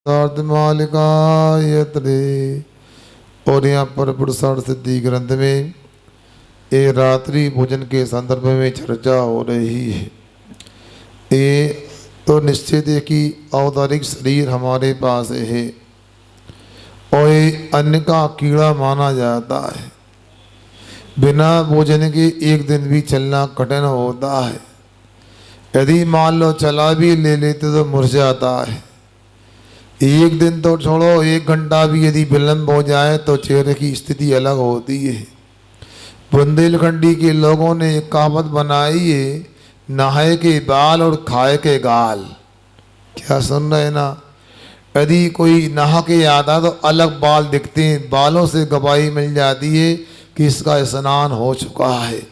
मालिकायत्रे। और यहाँ पर पुरुषार्थ सिद्धि ग्रंथ में ये रात्रि भोजन के संदर्भ में चर्चा हो रही है। ये तो निश्चित है कि औदारिक शरीर हमारे पास है और ये अन्न का कीड़ा माना जाता है। बिना भोजन के एक दिन भी चलना कठिन होता है। यदि मान लो चला भी ले लेते तो मुरझाता है। एक दिन तो छोड़ो, एक घंटा भी यदि विलंब हो जाए तो चेहरे की स्थिति अलग होती है। बुंदेलखंडी के लोगों ने एक कहावत बनाई है, नहाए के बाल और खाए के गाल। क्या सुन रहे ना? यदि कोई नहा के आता तो अलग बाल दिखते हैं, बालों से गवाही मिल जाती है कि इसका स्नान हो चुका है।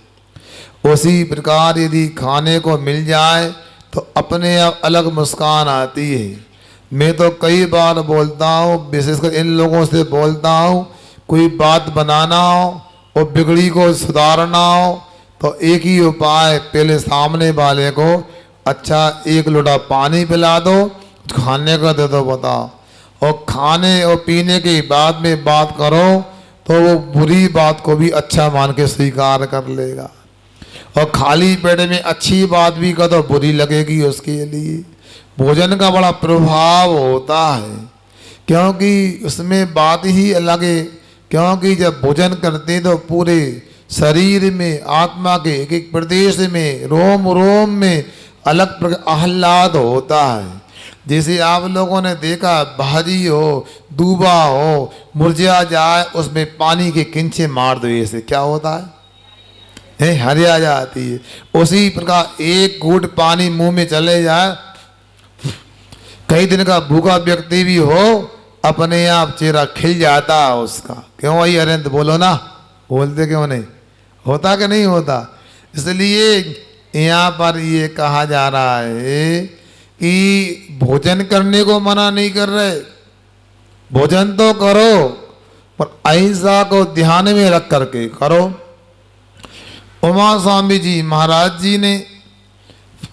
उसी प्रकार यदि खाने को मिल जाए तो अपने आप अलग मुस्कान आती है। मैं तो कई बार बोलता हूँ, विशेषकर इन लोगों से बोलता हूँ, कोई बात बनाना हो और बिगड़ी को सुधारना हो तो एक ही उपाय, पहले सामने वाले को अच्छा एक लोटा पानी पिला दो, खाने का दे दो, बताओ। और खाने और पीने के बाद में बात करो तो वो बुरी बात को भी अच्छा मान के स्वीकार कर लेगा। और खाली पेट में अच्छी बात भी कर दो, बुरी लगेगी उसके लिए। भोजन का बड़ा प्रभाव होता है, क्योंकि उसमें बात ही अलग है। क्योंकि जब भोजन करते तो पूरे शरीर में, आत्मा के एक एक प्रदेश में, रोम रोम में अलग आह्लाद होता है। जैसे आप लोगों ने देखा, भाजी हो, दूबा हो, मुरझा जाए, उसमें पानी के किंचे मार दो, ऐसे क्या होता है, हरिया जाती है। उसी प्रकार एक घूंट पानी मुंह में चले जाए, कई दिन का भूखा व्यक्ति भी हो, अपने आप चेहरा खिल जाता है उसका। क्यों भाई अरविंद, बोलो ना, बोलते क्यों नहीं? होता कि नहीं होता? इसलिए यहाँ पर ये कहा जा रहा है कि भोजन करने को मना नहीं कर रहे, भोजन तो करो पर अहिंसा को ध्यान में रख करके करो। उमा स्वामी जी महाराज जी ने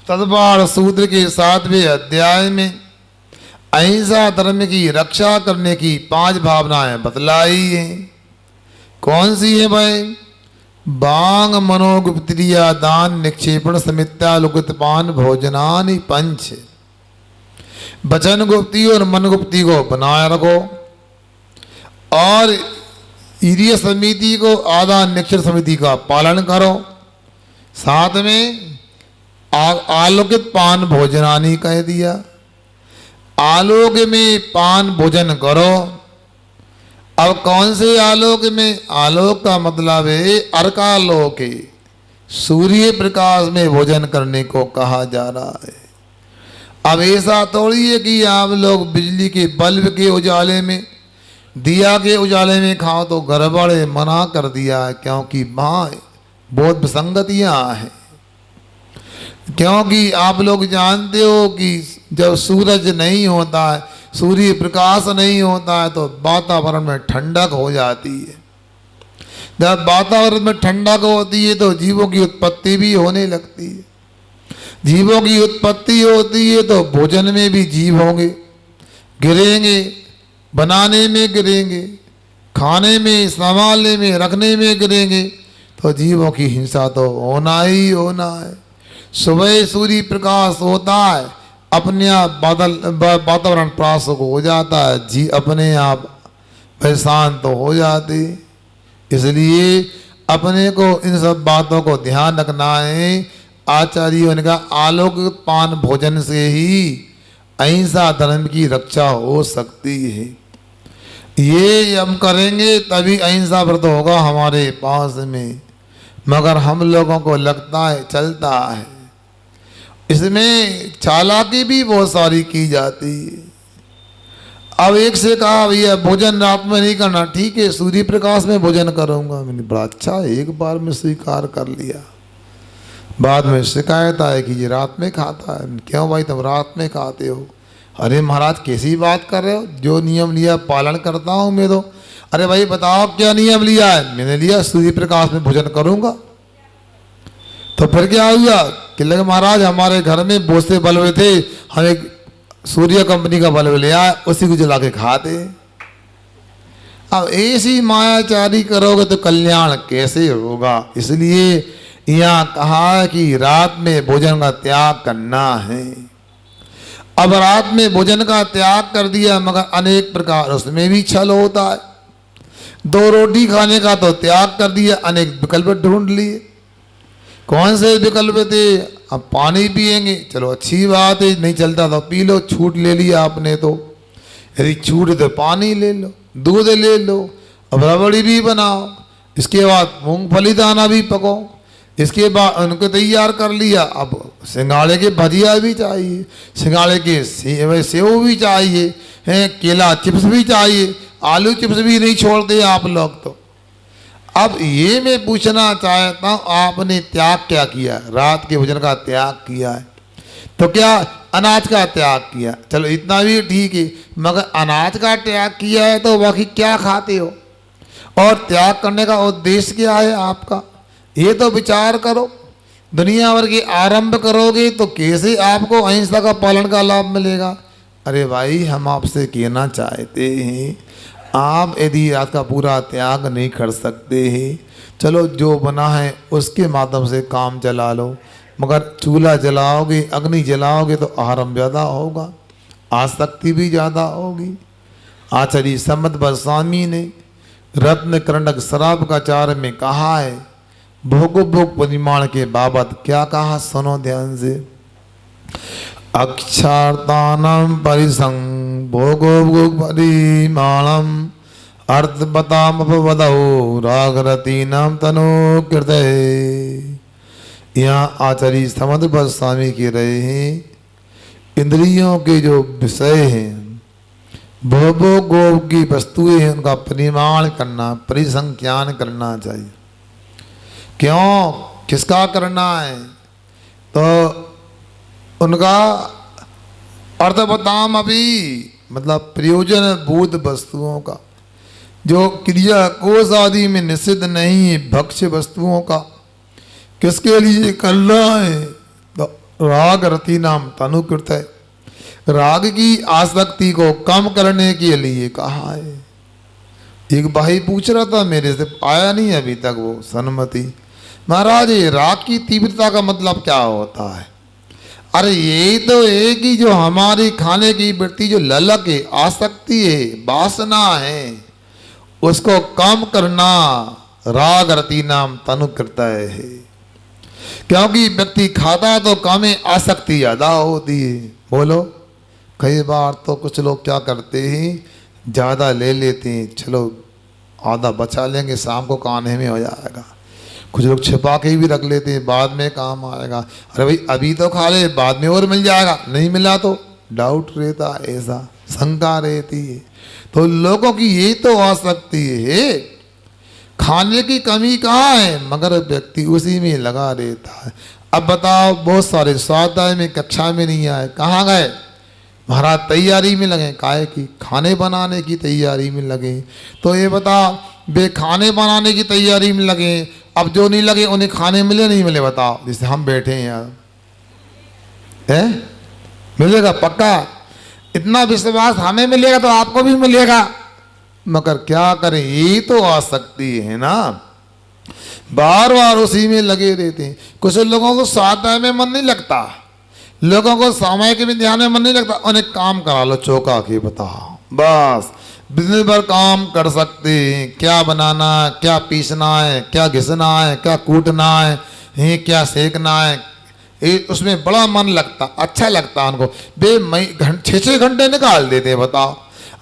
तदपाठ सूत्र के 7वें अध्याय में अहिंसा धर्म की रक्षा करने की 5 भावनाएं बतलाई हैं। कौन सी है भाई? बांग मनोगुप्त्रिया दान निक्षेपण समित्या लुकितपान भोजनानि 5। वचन गुप्ती और मन गुप्ती को बनाए रखो और ईर्य समिति को आदान निक्षेप समिति का पालन करो। साथ में आलोकित पान भोजनानि कह दिया। आलोक में पान भोजन करो। अब कौन से आलोक में? आलोक का मतलब है अर्कालोक है, सूर्य प्रकाश में भोजन करने को कहा जा रहा है। अब ऐसा थोड़ी है कि आप लोग बिजली के बल्ब के उजाले में, दिया के उजाले में खाओ, तो गड़बड़ है, मना कर दिया है। क्योंकि वहाँ बहुत विसंगतियाँ हैं। क्योंकि आप लोग जानते हो कि जब सूरज नहीं होता है, सूर्य प्रकाश नहीं होता है, तो वातावरण में ठंडक हो जाती है। जब वातावरण में ठंडक होती है तो जीवों की उत्पत्ति भी होने लगती है। जीवों की उत्पत्ति होती है तो भोजन में भी जीव होंगे, गिरेंगे, बनाने में गिरेंगे, खाने में, संभालने में, रखने में गिरेंगे, तो जीवों की हिंसा तो होना ही होना है। सुबह सूर्य प्रकाश होता है, अपने आप वातावरण प्रासुक हो जाता है, जी अपने आप शांत तो हो जाती। इसलिए अपने को इन सब बातों को ध्यान रखना है। आचार्यों ने कहा आलोकित पान भोजन से ही अहिंसा धर्म की रक्षा हो सकती है। ये हम करेंगे तभी अहिंसा व्रत होगा हमारे पास में। मगर हम लोगों को लगता है, चलता है, इसमें चालाकी भी बहुत सारी की जाती है। अब एक से कहा भैया भोजन रात में नहीं करना, ठीक है सूर्य प्रकाश में भोजन करूंगा। मैंने बड़ा अच्छा है, एक बार में स्वीकार कर लिया। बाद में शिकायत आए कि ये रात में खाता है। क्यों भाई तुम रात में खाते हो? अरे महाराज कैसी बात कर रहे हो, जो नियम लिया पालन करता हूँ मैं तो। अरे भाई बताओ क्या नियम लिया है? मैंने लिया सूर्य प्रकाश में भोजन करूंगा। तो फिर क्या हुआ कि लगे महाराज हमारे घर में बहुत से बलवे थे, हमें सूर्य कंपनी का बल्ब ले आए, उसी को जला के खाते। अब ऐसी मायाचारी करोगे तो कल्याण कैसे होगा? इसलिए यहाँ कहा है कि रात में भोजन का त्याग करना है। अब रात में भोजन का त्याग कर दिया, मगर अनेक प्रकार उसमें भी छल होता है। 2 रोटी खाने का तो त्याग कर दिया, अनेक विकल्प ढूंढ लिए। कौन से विकल्प थे? अब पानी पिएंगे, चलो अच्छी बात है, नहीं चलता तो पी लो, छूट ले लिया आपने तो। यदि छूट तो पानी ले लो, दूध ले लो, अब रबड़ी भी बनाओ, इसके बाद मूंगफली दाना भी पकाओ, इसके बाद उनको तैयार कर लिया। अब सिंगाड़े के भजिया भी चाहिए, सिंगाड़े के सेव भी चाहिए, हैं केला चिप्स भी चाहिए, आलू चिप्स भी नहीं छोड़ते आप लोग तो। अब ये मैं पूछना चाहता हूँ, आपने त्याग क्या किया? रात के भोजन का त्याग किया है, तो क्या अनाज का त्याग किया? चलो इतना भी ठीक है, मगर अनाज का त्याग किया है तो बाकी क्या खाते हो? और त्याग करने का उद्देश्य क्या है आपका? ये तो विचार करो। दुनिया भर के आरंभ करोगे तो कैसे आपको अहिंसा का पालन का लाभ मिलेगा? अरे भाई, हम आपसे कहना चाहते हैं, आप यदि रात का पूरा त्याग नहीं कर सकते हैं, चलो जो बना है उसके माध्यम से काम चला लो, मगर चूल्हा जलाओगे, अग्नि जलाओगे तो आहारम ज़्यादा होगा, आसक्ति भी ज़्यादा होगी। आचार्य सम्मत गोस्वामी ने रत्न कर्णक शराब का चार में कहा है, भोगो भोग परिमाण के बाबत क्या कहा, सुनो ध्यान से। अक्षार्तानम परिसंग भोगो भोग परिमाणम अर्थपतामपवदौ रागरतीनाम तनो कृतये। यहाँ आचार्य समद गोस्वामी कह रहे हैं, इंद्रियों के जो विषय हैं, भोगो गोभ की वस्तुएं हैं, उनका परिमाण करना, परिसंख्यान करना चाहिए। क्यों, किसका करना है? तो उनका अर्थवताम अभी मतलब प्रयोजन भूत वस्तुओं का, जो क्रिया कोष आदि में निषिद्ध नहीं है, भक्ष्य वस्तुओं का किसके लिए करना है? तो राग रति नाम तनुकृत है, राग की आसक्ति को कम करने के लिए कहा है। एक भाई पूछ रहा था मेरे से, आया नहीं अभी तक वो सन्मति, महाराज ये राग की तीव्रता का मतलब क्या होता है? अरे ये तो है कि जो हमारी खाने की वृत्ति, जो ललक है, आसक्ति है, वासना है, उसको कम करना राग रति नाम तनुकृत है। क्योंकि व्यक्ति खाता तो कम है, आसक्ति ज़्यादा होती है। बोलो, कई बार तो कुछ लोग क्या करते हैं, ज़्यादा ले लेते हैं, चलो आधा बचा लेंगे, शाम को खाने में हो जाएगा। कुछ लोग छिपा के भी रख लेते हैं, बाद में काम आएगा। अरे भाई अभी तो खा ले, बाद में और मिल जाएगा, नहीं मिला तो डाउट रहता, ऐसा शंका रहती है। तो लोगों की ये तो आसक्ति है, खाने की कमी कहाँ है, मगर व्यक्ति उसी में लगा रहता है। अब बताओ, बहुत सारे स्वाध्याय में कक्षा में नहीं आए, कहाँ गए? महाराज तैयारी में लगे, काहे की? खाने बनाने की तैयारी में लगे। तो ये बताओ, वे खाने बनाने की तैयारी में लगे, अब जो नहीं लगे उन्हें खाने मिले नहीं मिले? बताओ, जैसे हम बैठे हैं यार, है मिलेगा पक्का? इतना विश्वास हमें मिलेगा तो आपको भी मिलेगा, मगर क्या करें, ये तो आसक्ति है ना, बार बार उसी में लगे रहते हैं। कुछ लोगों को स्वाध्याय में मन नहीं लगता, लोगों को समय के भी ध्यान में मन नहीं लगता, उन्हें काम करा लो चौका के, बताओ बस बिजनेस पर काम कर सकते हैं, क्या बनाना है, क्या पीसना है, क्या घिसना है, क्या कूटना है, क्या सेकना है, उसमें बड़ा मन लगता, अच्छा लगता उनको। बे 6-6 घंटे निकाल देते, बताओ।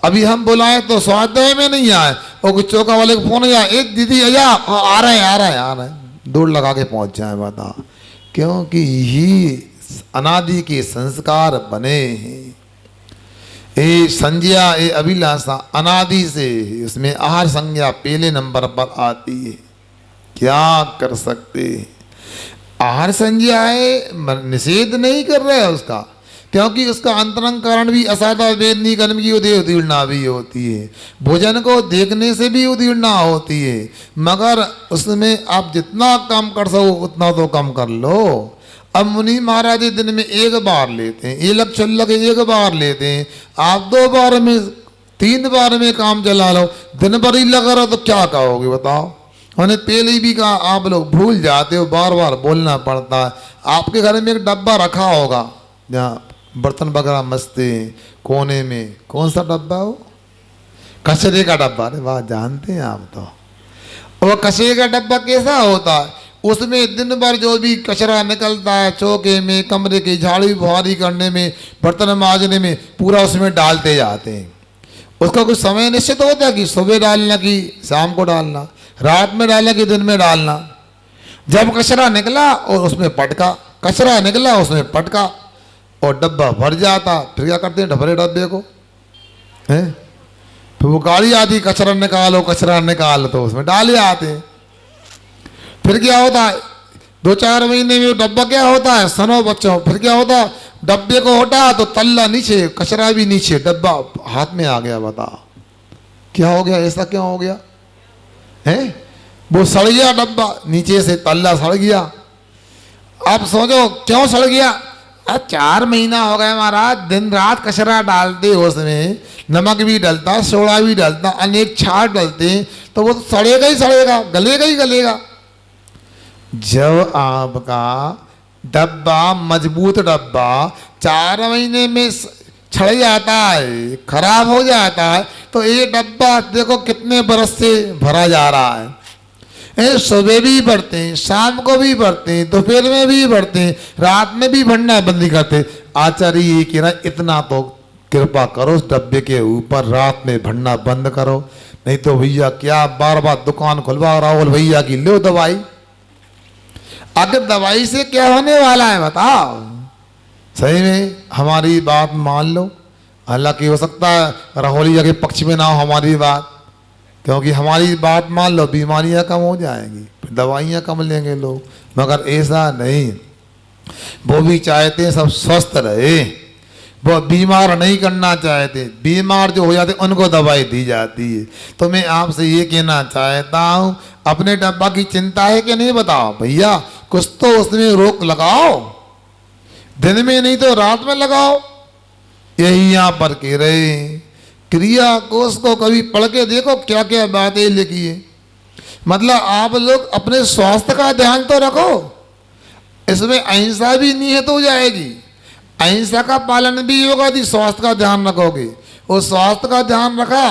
अभी हम बुलाए तो स्वाध्याय में नहीं आए, और कुछ चौका वाले को फोन आया, एक दीदी आ रहे हैं, दौड़ लगा के पहुंच जाए, बताओ। क्योंकि ही अनादि के संस्कार बने हैं, ये संज्ञा, ये अभिलाषा अनादि से, इसमें आहार संज्ञा पहले नंबर पर आती है। क्या कर सकते हैं? आहार संज्ञा है, निषेध नहीं कर रहे हैं उसका, क्योंकि उसका अंतरंग कारण भी असाधा वेदनी कर्म की उदीर्णा भी होती है, भोजन को देखने से भी उदीर्णा होती है, मगर उसमें आप जितना कम कर सको उतना तो कम कर लो। अब मुनि महाराज दिन में एक बार लेते हैं, ये लग छल्लक एक बार लेते हैं, आप 2 बार में 3 बार में काम चला लो, दिन भर ही लगा रहो तो क्या कहोगे बताओ। मैंने पहले ही भी कहा आप लोग भूल जाते हो, बार बार बोलना पड़ता है। आपके घर में एक डब्बा रखा होगा जहाँ बर्तन वगैरह मसते हैं कोने में, कौन सा डब्बा हो? कचरे का डब्बा। अरे वाह, जानते हैं आप तो। और कचरे का डब्बा कैसा होता है? उसमें दिन भर जो भी कचरा निकलता है, चौके में, कमरे की झाड़ू बुहारी करने में, बर्तन मांजने में, पूरा उसमें डालते जाते हैं। उसका कुछ समय निश्चित होता है कि सुबह डालना कि शाम को डालना, रात में डालना कि दिन में डालना। जब कचरा निकला और उसमें पटका, कचरा निकला उसमें पटका और डब्बा भर जाता, फिर क्या करते हैं भरे डब्बे को हैं, फिर वो गाड़ी आती कचरा निकालो कचरा निकालो तो उसमें डाले आते हैं। फिर क्या होता है 2-4 महीने में वो डब्बा क्या होता है, सुनो बच्चों, फिर क्या होता है डब्बे को हटा तो तल्ला नीचे, कचरा भी नीचे, डब्बा हाथ में आ गया। बताओ क्या हो गया, ऐसा क्यों हो गया है? वो सड़ गया डब्बा, नीचे से तल्ला सड़ गया। आप सोचो क्यों सड़ गया? अब 4 महीना हो गया महाराज, दिन रात कचरा डालते उसमें, नमक भी डलता, सोडा भी डलता, अनेक छाट डलते, तो वो तो सड़ेगा ही सड़ेगा, गलेगा ही गलेगा। जब आपका डब्बा, मजबूत डब्बा 4 महीने में छड़ जाता है, खराब हो जाता है, तो ये डब्बा देखो कितने बरस से भरा जा रहा है। सुबह भी भरते हैं, शाम को भी भरते हैं, दोपहर में भी भरते हैं, रात में भी भरना बंद नहीं करते। आचार्य ये कह रहा इतना तो कृपा करो उस डब्बे के ऊपर रात में भरना बंद करो, नहीं तो भैया क्या बार बार दुकान खुलवा राहुल भैया की लो दवाई। आखिर दवाई से क्या होने वाला है बताओ? सही में हमारी बात मान लो। हालांकि हो सकता है राहुलिया के पक्ष में ना हो हमारी बात, क्योंकि हमारी बात मान लो बीमारियां कम हो जाएंगी, फिर दवाइयां कम लेंगे लोग, मगर ऐसा नहीं। वो भी चाहते हैं सब स्वस्थ रहे, वो बीमार नहीं करना चाहते। बीमार जो हो जाते उनको दवाई दी जाती है। तो मैं आपसे ये कहना चाहता हूँ, अपने डब्बा की चिंता है कि नहीं बताओ भैया, कुछ तो उसमें रोक लगाओ, दिन में नहीं तो रात में लगाओ। यही यहाँ पर कह रहे क्रिया कोश को कभी पढ़ के देखो क्या क्या बातें लिखी है। मतलब आप लोग अपने स्वास्थ्य का ध्यान तो रखो, इसमें अहिंसा भी निहित हो जाएगी। अहिंसा का पालन भी होगा यदि स्वास्थ्य का ध्यान रखोगे, और स्वास्थ्य का ध्यान रखा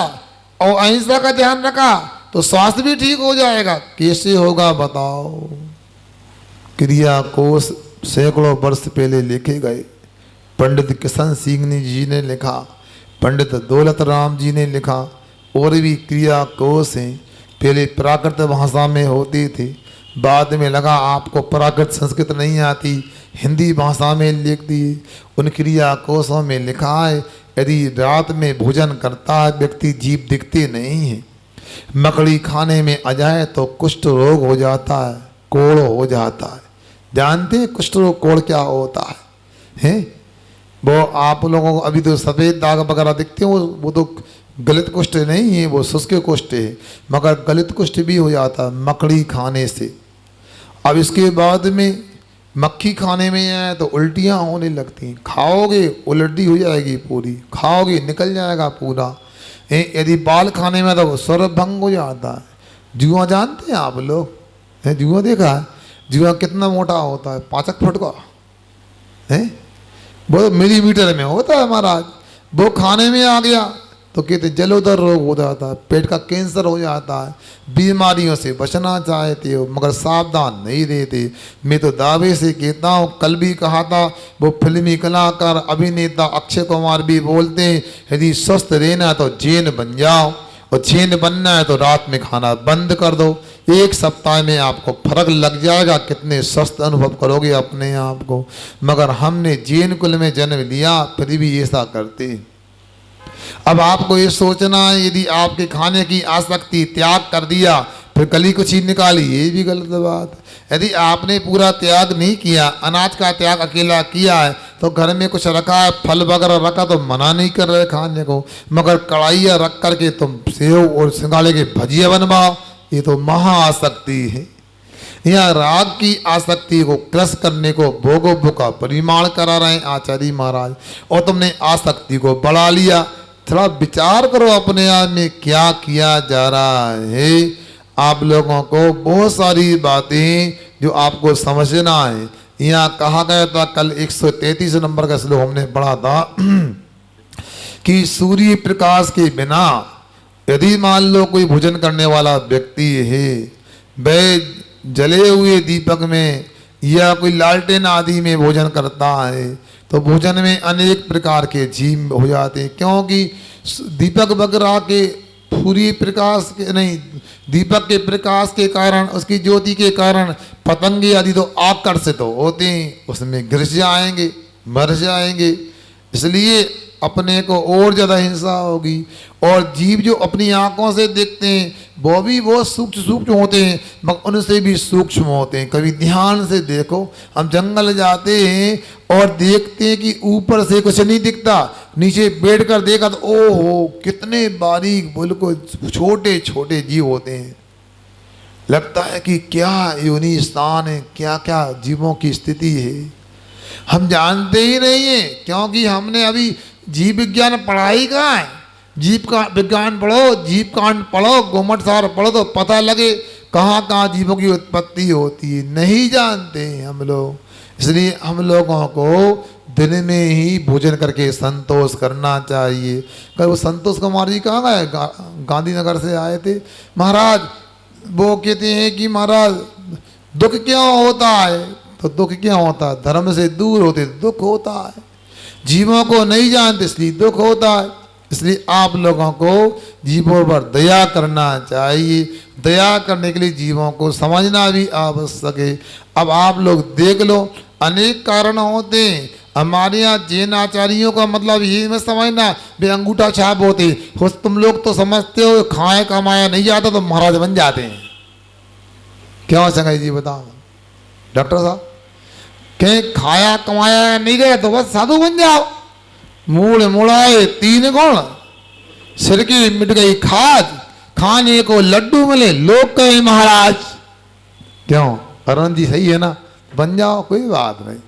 और अहिंसा का ध्यान रखा तो स्वास्थ्य भी ठीक हो जाएगा। कैसे होगा बताओ? क्रिया कोश सैकड़ों वर्ष पहले लिखे गए, पंडित किशन सिंह जी ने लिखा, पंडित दौलत राम जी ने लिखा, और भी क्रिया कोश हैं। पहले प्राकृत भाषा में होती थी, बाद में लगा आपको प्राकृत संस्कृत नहीं आती, हिंदी भाषा में लिख दिए। उन क्रिया कोशों में लिखा है यदि रात में भोजन करता है व्यक्ति जीभ दिखते नहीं है, मकड़ी खाने में आ जाए तो कुष्ठ रोग हो जाता है, कोढ़ हो जाता है। जानते हैं कुष्ठ रोग कोढ़ क्या होता है? वो आप लोगों को अभी तो सफ़ेद दाग वगैरह दिखते हैं, वो तो गलित कुष्ठ नहीं है, वो शुष्क कुष्ठ है, मगर गलित कुष्ठ भी हो जाता है मकड़ी खाने से। अब इसके बाद में मक्खी खाने में आए तो उल्टियाँ होने लगती हैं, खाओगे उल्टी हो जाएगी पूरी, खाओगे निकल जाएगा पूरा। यदि बाल खाने में तो स्वर भंग हो जाता है। जुआ जानते हैं आप लोग? जुआ देखा है? जुआ कितना मोटा होता है, 5 फुट का है, वो मिलीमीटर में होता है महाराज। वो खाने में आ गया तो कहते जलोदर रोग हो जाता है, पेट का कैंसर हो जाता है। बीमारियों से बचना चाहते हो मगर सावधान नहीं रहते। मैं तो दावे से कहता हूँ, कल भी कहा था, वो फिल्मी कलाकार अभिनेता अक्षय कुमार भी बोलते हैं यदि स्वस्थ रहना तो जैन बन जाओ, और जैन बनना है तो रात में खाना बंद कर दो। 1 सप्ताह में आपको फर्क लग जाएगा, कितने स्वस्थ अनुभव करोगे अपने आप को। मगर हमने जैन कुल में जन्म लिया फिर भी ऐसा करते। अब आपको ये सोचना है यदि आपके खाने की आसक्ति त्याग कर दिया फिर गली कुछ ही निकाली, ये भी गलत बात है। यदि आपने पूरा त्याग नहीं किया, अनाज का त्याग अकेला किया है, तो घर में कुछ रखा है, फल वगैरह रखा तो मना नहीं कर रहे खाने को, मगर कढ़ाइयाँ रख करके तुम सेव और सिंगाड़े के भजिया बनवाओ, ये तो महाआसक्ति है। यहाँ राग की आसक्ति को क्रस करने को भोगों का परिमाण करा रहे हैं आचार्य महाराज। और तुमने आसक्ति को बढ़ा लिया। थोड़ा विचार करो अपने आप में क्या किया जा रहा है। आप लोगों को बहुत सारी बातें जो आपको समझना है। यहाँ कहा गया था, कल 133 नंबर का श्लोक हमने पढ़ा था कि सूर्य प्रकाश के बिना यदि मान लो कोई भोजन करने वाला व्यक्ति है, वह जले हुए दीपक में या कोई लालटेन आदि में भोजन करता है, तो भोजन में अनेक प्रकार के जीव हो जाते हैं। क्योंकि दीपक वगैरह के सूर्य प्रकाश के नहीं, दीपक के प्रकाश के कारण, उसकी ज्योति के कारण पतंगे आदि तो आकर्षित होते हैं, उसमें गिर जाएंगे, मर जाएंगे। इसलिए अपने को और ज़्यादा हिंसा होगी। और जीव जो अपनी आंखों से देखते हैं वो भी बहुत सूक्ष्म होते हैं, मगर उनसे भी सूक्ष्म होते हैं। कभी ध्यान से देखो, हम जंगल जाते हैं और देखते हैं कि ऊपर से कुछ नहीं दिखता, नीचे बैठ कर देखा तो ओहो कितने बारीक बिल्कुल छोटे छोटे जीव होते हैं। लगता है कि क्या योनि स्थान है, क्या क्या जीवों की स्थिति है, हम जानते ही नहीं है। क्योंकि हमने अभी जीव विज्ञान पढ़ाई कहाँ है। जीव का विज्ञान पढ़ो, जीव कांड पढ़ो, गोमटसार पढ़ो तो पता लगे कहाँ कहाँ जीवों की उत्पत्ति होती है। नहीं जानते हैं हम लोग। इसलिए हम लोगों को दिन में ही भोजन करके संतोष करना चाहिए। कल वो संतोष कुमार जी कहाँ गए, गांधीनगर से आए थे महाराज। वो कहते हैं कि महाराज दुख क्यों होता है, तो दुख क्यों होता है, धर्म से दूर होते दुख होता है। जीवों को नहीं जानते इसलिए दुख होता है। इसलिए आप लोगों को जीवों पर दया करना चाहिए। दया करने के लिए जीवों को समझना भी आवश्यक है। अब आप लोग देख लो, अनेक कारण होते हैं। हमारे यहाँ जैन आचार्यों का मतलब ये मत समझना वे अंगूठा छाप होते। तुम लोग तो समझते हो खाए कमाया नहीं जाता तो महाराज बन जाते हैं। क्यों संजय जी बताओ डॉक्टर साहब, कहीं खाया कमाया नहीं गया तो बस साधु बन जाओ। मूड़ मुड़ाए 3 गुण, सिर की मिट गई खाज, खाने को लड्डू मिले लोग कहे महाराज। क्यों अरुण जी सही है ना, बन जाओ कोई बात नहीं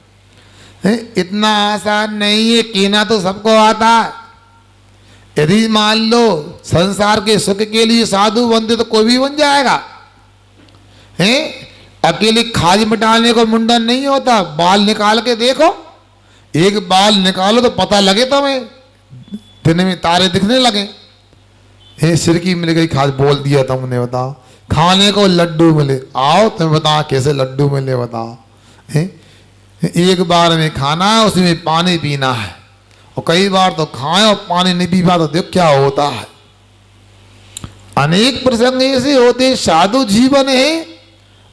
है। इतना आसान नहीं है, कहना तो सबको आता है। यदि मान लो संसार के सुख के लिए साधु बनते तो कोई भी बन जाएगा है। अकेले खाज मिटाने को मुंडन नहीं होता, बाल निकाल के देखो, एक बाल निकालो तो पता लगे तुम्हें, दिन में तारे दिखने लगे। हे सिर की मिल गई खाज बोल दिया तुमने, बताओ। खाने को लड्डू मिले, आओ तुम्हें बताओ कैसे लड्डू मिले बताओ। एक बार में खाना है, उसमें पानी पीना है, और कई बार तो खाए और पानी नहीं पी पा तो देख क्या होता है। अनेक प्रसंग ऐसे होते, साधु जीवन है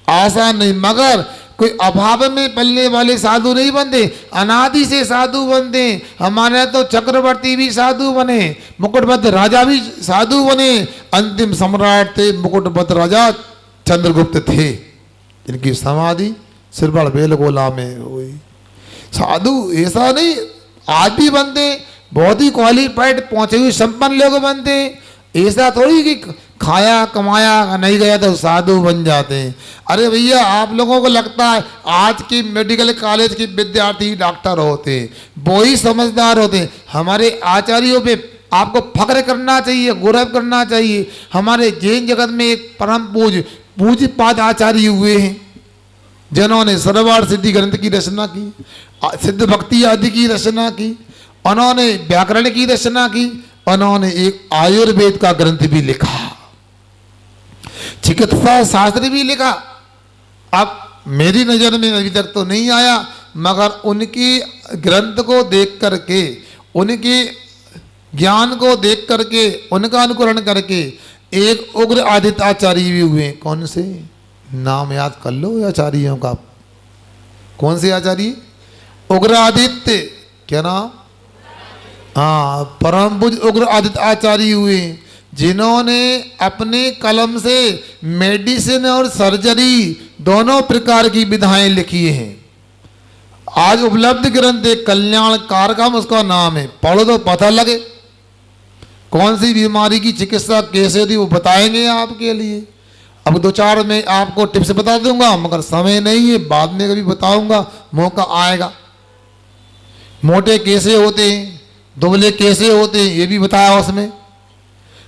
आसान नहीं, मगर कोई अभाव में पलने वाले साधु नहीं बनते, अनादि से साधु बनते। हमारे तो चक्रवर्ती भी साधु बने, मुकुटबद्ध राजा भी साधु बने। अंतिम सम्राट थे मुकुटबद्ध राजा चंद्रगुप्त थे, इनकी समाधि सिरबड़ बेलगोला में हुई। साधु ऐसा नहीं आज भी बनते, बहुत ही क्वालिफाइड पहुंचे हुए संपन्न लोग बनते। ऐसा थोड़ी कि खाया कमाया नहीं गया तो साधु बन जाते हैं। अरे भैया आप लोगों को लगता है आज की मेडिकल कॉलेज के विद्यार्थी डॉक्टर होते हैं, वो ही समझदार होते हैं। हमारे आचार्यों पे आपको फख्र करना चाहिए, गौरव करना चाहिए। हमारे जैन जगत में एक परम पूज्य पाद आचार्य हुए हैं जिन्होंने सर्वार्थ सिद्धि ग्रंथ की रचना की, सिद्ध भक्ति आदि की रचना की, उन्होंने व्याकरण की रचना की, उन्होंने एक आयुर्वेद का ग्रंथ भी लिखा, चिकित्सा शास्त्र भी लिखा। अब मेरी नज़र में अभी तक तो नहीं आया, मगर उनकी ग्रंथ को देख करके, उनके ज्ञान को देख करके, उनका अनुकरण करके एक उग्र आदित्य आचार्य भी हुए। कौन से नाम याद कर लो आचार्यों का, कौन से आचार्य? उग्र आदित्य, क्या नाम? हाँ, परम पूज्य उग्र आदित्य आचार्य हुए, जिन्होंने अपने कलम से मेडिसिन और सर्जरी दोनों प्रकार की विधाएं लिखी हैं। आज उपलब्ध ग्रंथ कल्याण कारकम उसका नाम है, पढ़ो तो पता लगे कौन सी बीमारी की चिकित्सा कैसे होती वो बताएंगे आपके लिए। अब 2-4 में आपको टिप्स बता दूंगा, मगर समय नहीं है, बाद में कभी बताऊंगा, मौका आएगा। मोटे कैसे होते हैं, दुबले कैसे होते हैं, ये भी बताया उसमें,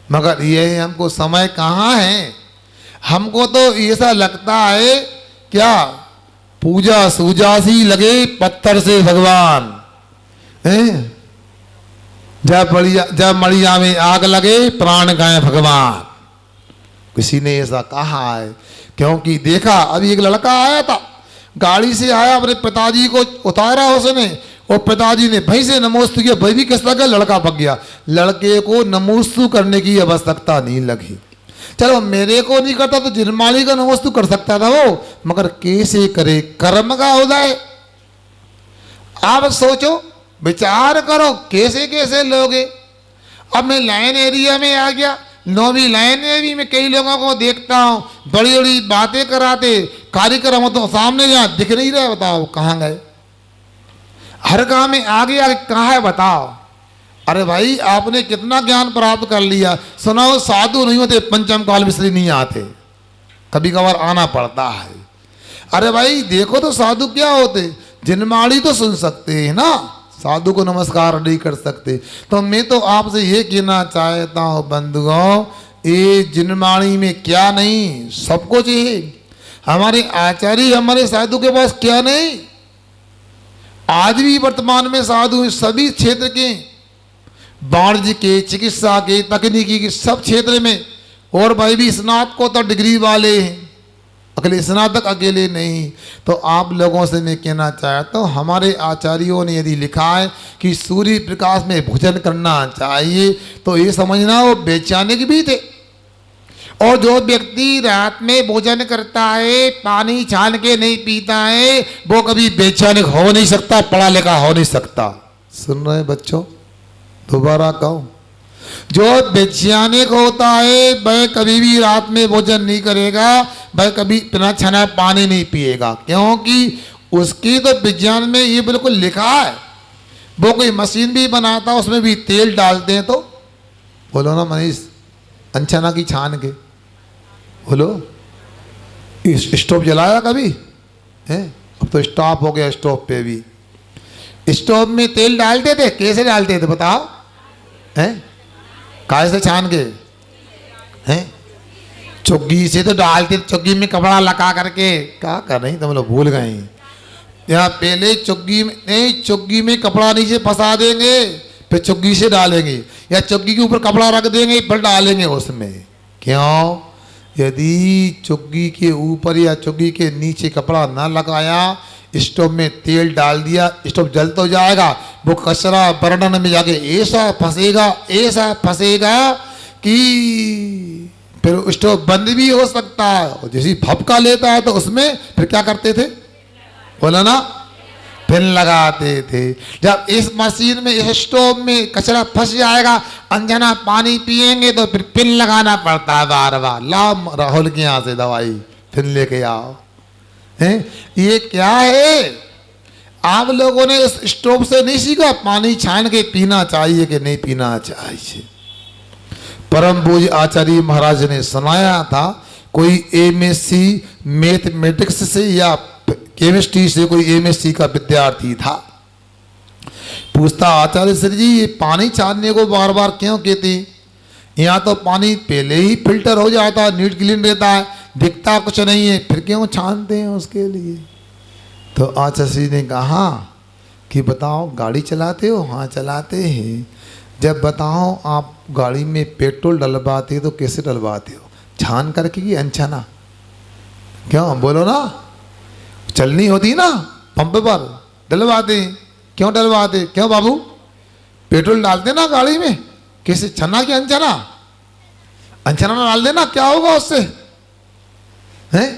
मगर ये हमको समय कहाँ है। हमको तो ऐसा लगता है क्या पूजा सूजा सी लगे पत्थर से भगवान हैं, जब मड़िया में आग लगे प्राण गए भगवान। किसी ने ऐसा कहा है, क्योंकि देखा अभी एक लड़का आया था, गाड़ी से आया, अपने पिताजी को उतारा उसने, और पिताजी ने भाई से नमोस्तु किया, भाई भी किस लगा, लड़का भग गया। लड़के को नमोस्तु करने की आवश्यकता नहीं लगी। चलो मेरे को नहीं करता तो जिनमाली का नमोस्तु कर सकता था वो, मगर कैसे करे, कर्म का उदय। आप सोचो, विचार करो, कैसे कैसे लोगे। अब मैं लाइन एरिया में आ गया, नौवीं लाइन में भी मैं कई लोगों को देखता हूँ, बड़ी बड़ी बातें कराते, कार्यक्रम तो सामने जहाँ दिख नहीं रहे, बताओ कहाँ गए। हर काम में आगे आगे कहाँ है बताओ। अरे भाई आपने कितना ज्ञान प्राप्त कर लिया, सुनाओ साधु नहीं होते, पंचम काल मिश्री नहीं आते, कभी कभार आना पड़ता है। अरे भाई देखो तो साधु क्या होते, जिनमाड़ी तो सुन सकते हैं ना, साधु को नमस्कार नहीं कर सकते। तो मैं तो आपसे ये कहना चाहता हूँ बंधुओं, ये जिनमाड़ी में क्या नहीं, सब कुछ है। हमारे आचार्य हमारे साधु के पास क्या नहीं, आज भी वर्तमान में साधु सभी क्षेत्र के, वाणिज्य के, चिकित्सा के, तकनीकी के, सब क्षेत्र में। और भाई भी स्नातकोत्तर डिग्री वाले हैं, अकेले स्नातक अकेले नहीं। तो आप लोगों से मैं कहना चाहता हूँ, हमारे आचार्यों ने यदि लिखा है कि सूर्य प्रकाश में भोजन करना चाहिए, तो ये समझना वो वैज्ञानिक भी थे। और जो व्यक्ति रात में भोजन करता है, पानी छान के नहीं पीता है, वो कभी वैज्ञानिक हो नहीं सकता, पढ़ा लिखा हो नहीं सकता। सुन रहे बच्चों, दोबारा कहो, जो वैज्ञानिक होता है वह कभी भी रात में भोजन नहीं करेगा, वह कभी बिना छाना पानी नहीं पिएगा, क्योंकि उसकी तो विज्ञान में ये बिल्कुल लिखा है। वो कोई मशीन भी बनाता है, उसमें भी तेल डालते हैं, तो बोलो ना मनीष, अनछना की छान के बोलो, स्टोव जलाया कभी है? अब तो स्टॉप हो गया, स्टोव पे भी। स्टोव में तेल डालते थे, कैसे डालते थे बताओ, हैं? काय से छान के, हैं? चुग्गी से तो डालते, चुग्गी में कपड़ा लगा करके, क्या कर रही तुम लोग, भूल गए। यहाँ पहले चुग्गी में नहीं, चुग्गी में कपड़ा नीचे फंसा देंगे, फिर चुग्गी से डालेंगे, या चुग्गी के ऊपर कपड़ा रख देंगे, फिर डालेंगे उसमें। क्यों? यदि चुग्गी के ऊपर या चुग्गी के नीचे कपड़ा ना लगाया, स्टोव में तेल डाल दिया, स्टोव जल तो जाएगा, वो कचरा बर्नर में जाके ऐसा फंसेगा कि फिर स्टोव बंद भी हो सकता है। और जैसे भपका लेता है तो उसमें फिर क्या करते थे, बोला ना, पिन लगाते थे। जब इस मशीन में, इस स्टोव में कचरा फंस जाएगा, अनजाना पानी पिएंगे तो फिर पिन लगाना पड़ता है बार बार। लाओ राहुल के यहाँ से दवाई पिन लेके आओ, हैं? ये क्या है? आप लोगों ने उस स्टोव से नहीं सीखा पानी छान के पीना चाहिए कि नहीं पीना चाहिए। परम पूज्य आचार्य महाराज ने सुनाया था, कोई एमएससी मैथमेटिक्स से या केमिस्ट्री से कोई एमएससी का विद्यार्थी था, पूछता आचार्य सर जी ये पानी छानने को बार बार क्यों कहते, यहाँ तो पानी पहले ही फिल्टर हो जाता है, नीट क्लीन रहता है, दिखता कुछ नहीं है, फिर क्यों छानते हैं उसके लिए। तो आचार्य ने कहा कि बताओ गाड़ी चलाते हो? हाँ चलाते हैं। जब बताओ आप गाड़ी में पेट्रोल डलवाते हो तो कैसे डलवाते हो, छान करके कि अनछाना? क्यों बोलो ना, चलनी होती ना पंप पर डलवाते हैं। क्यों डलवाते? क्यों बाबू? पेट्रोल डालते ना गाड़ी में, कैसे, छना कि अनछना? अनछना ना डाल देना, क्या होगा उससे, हैं?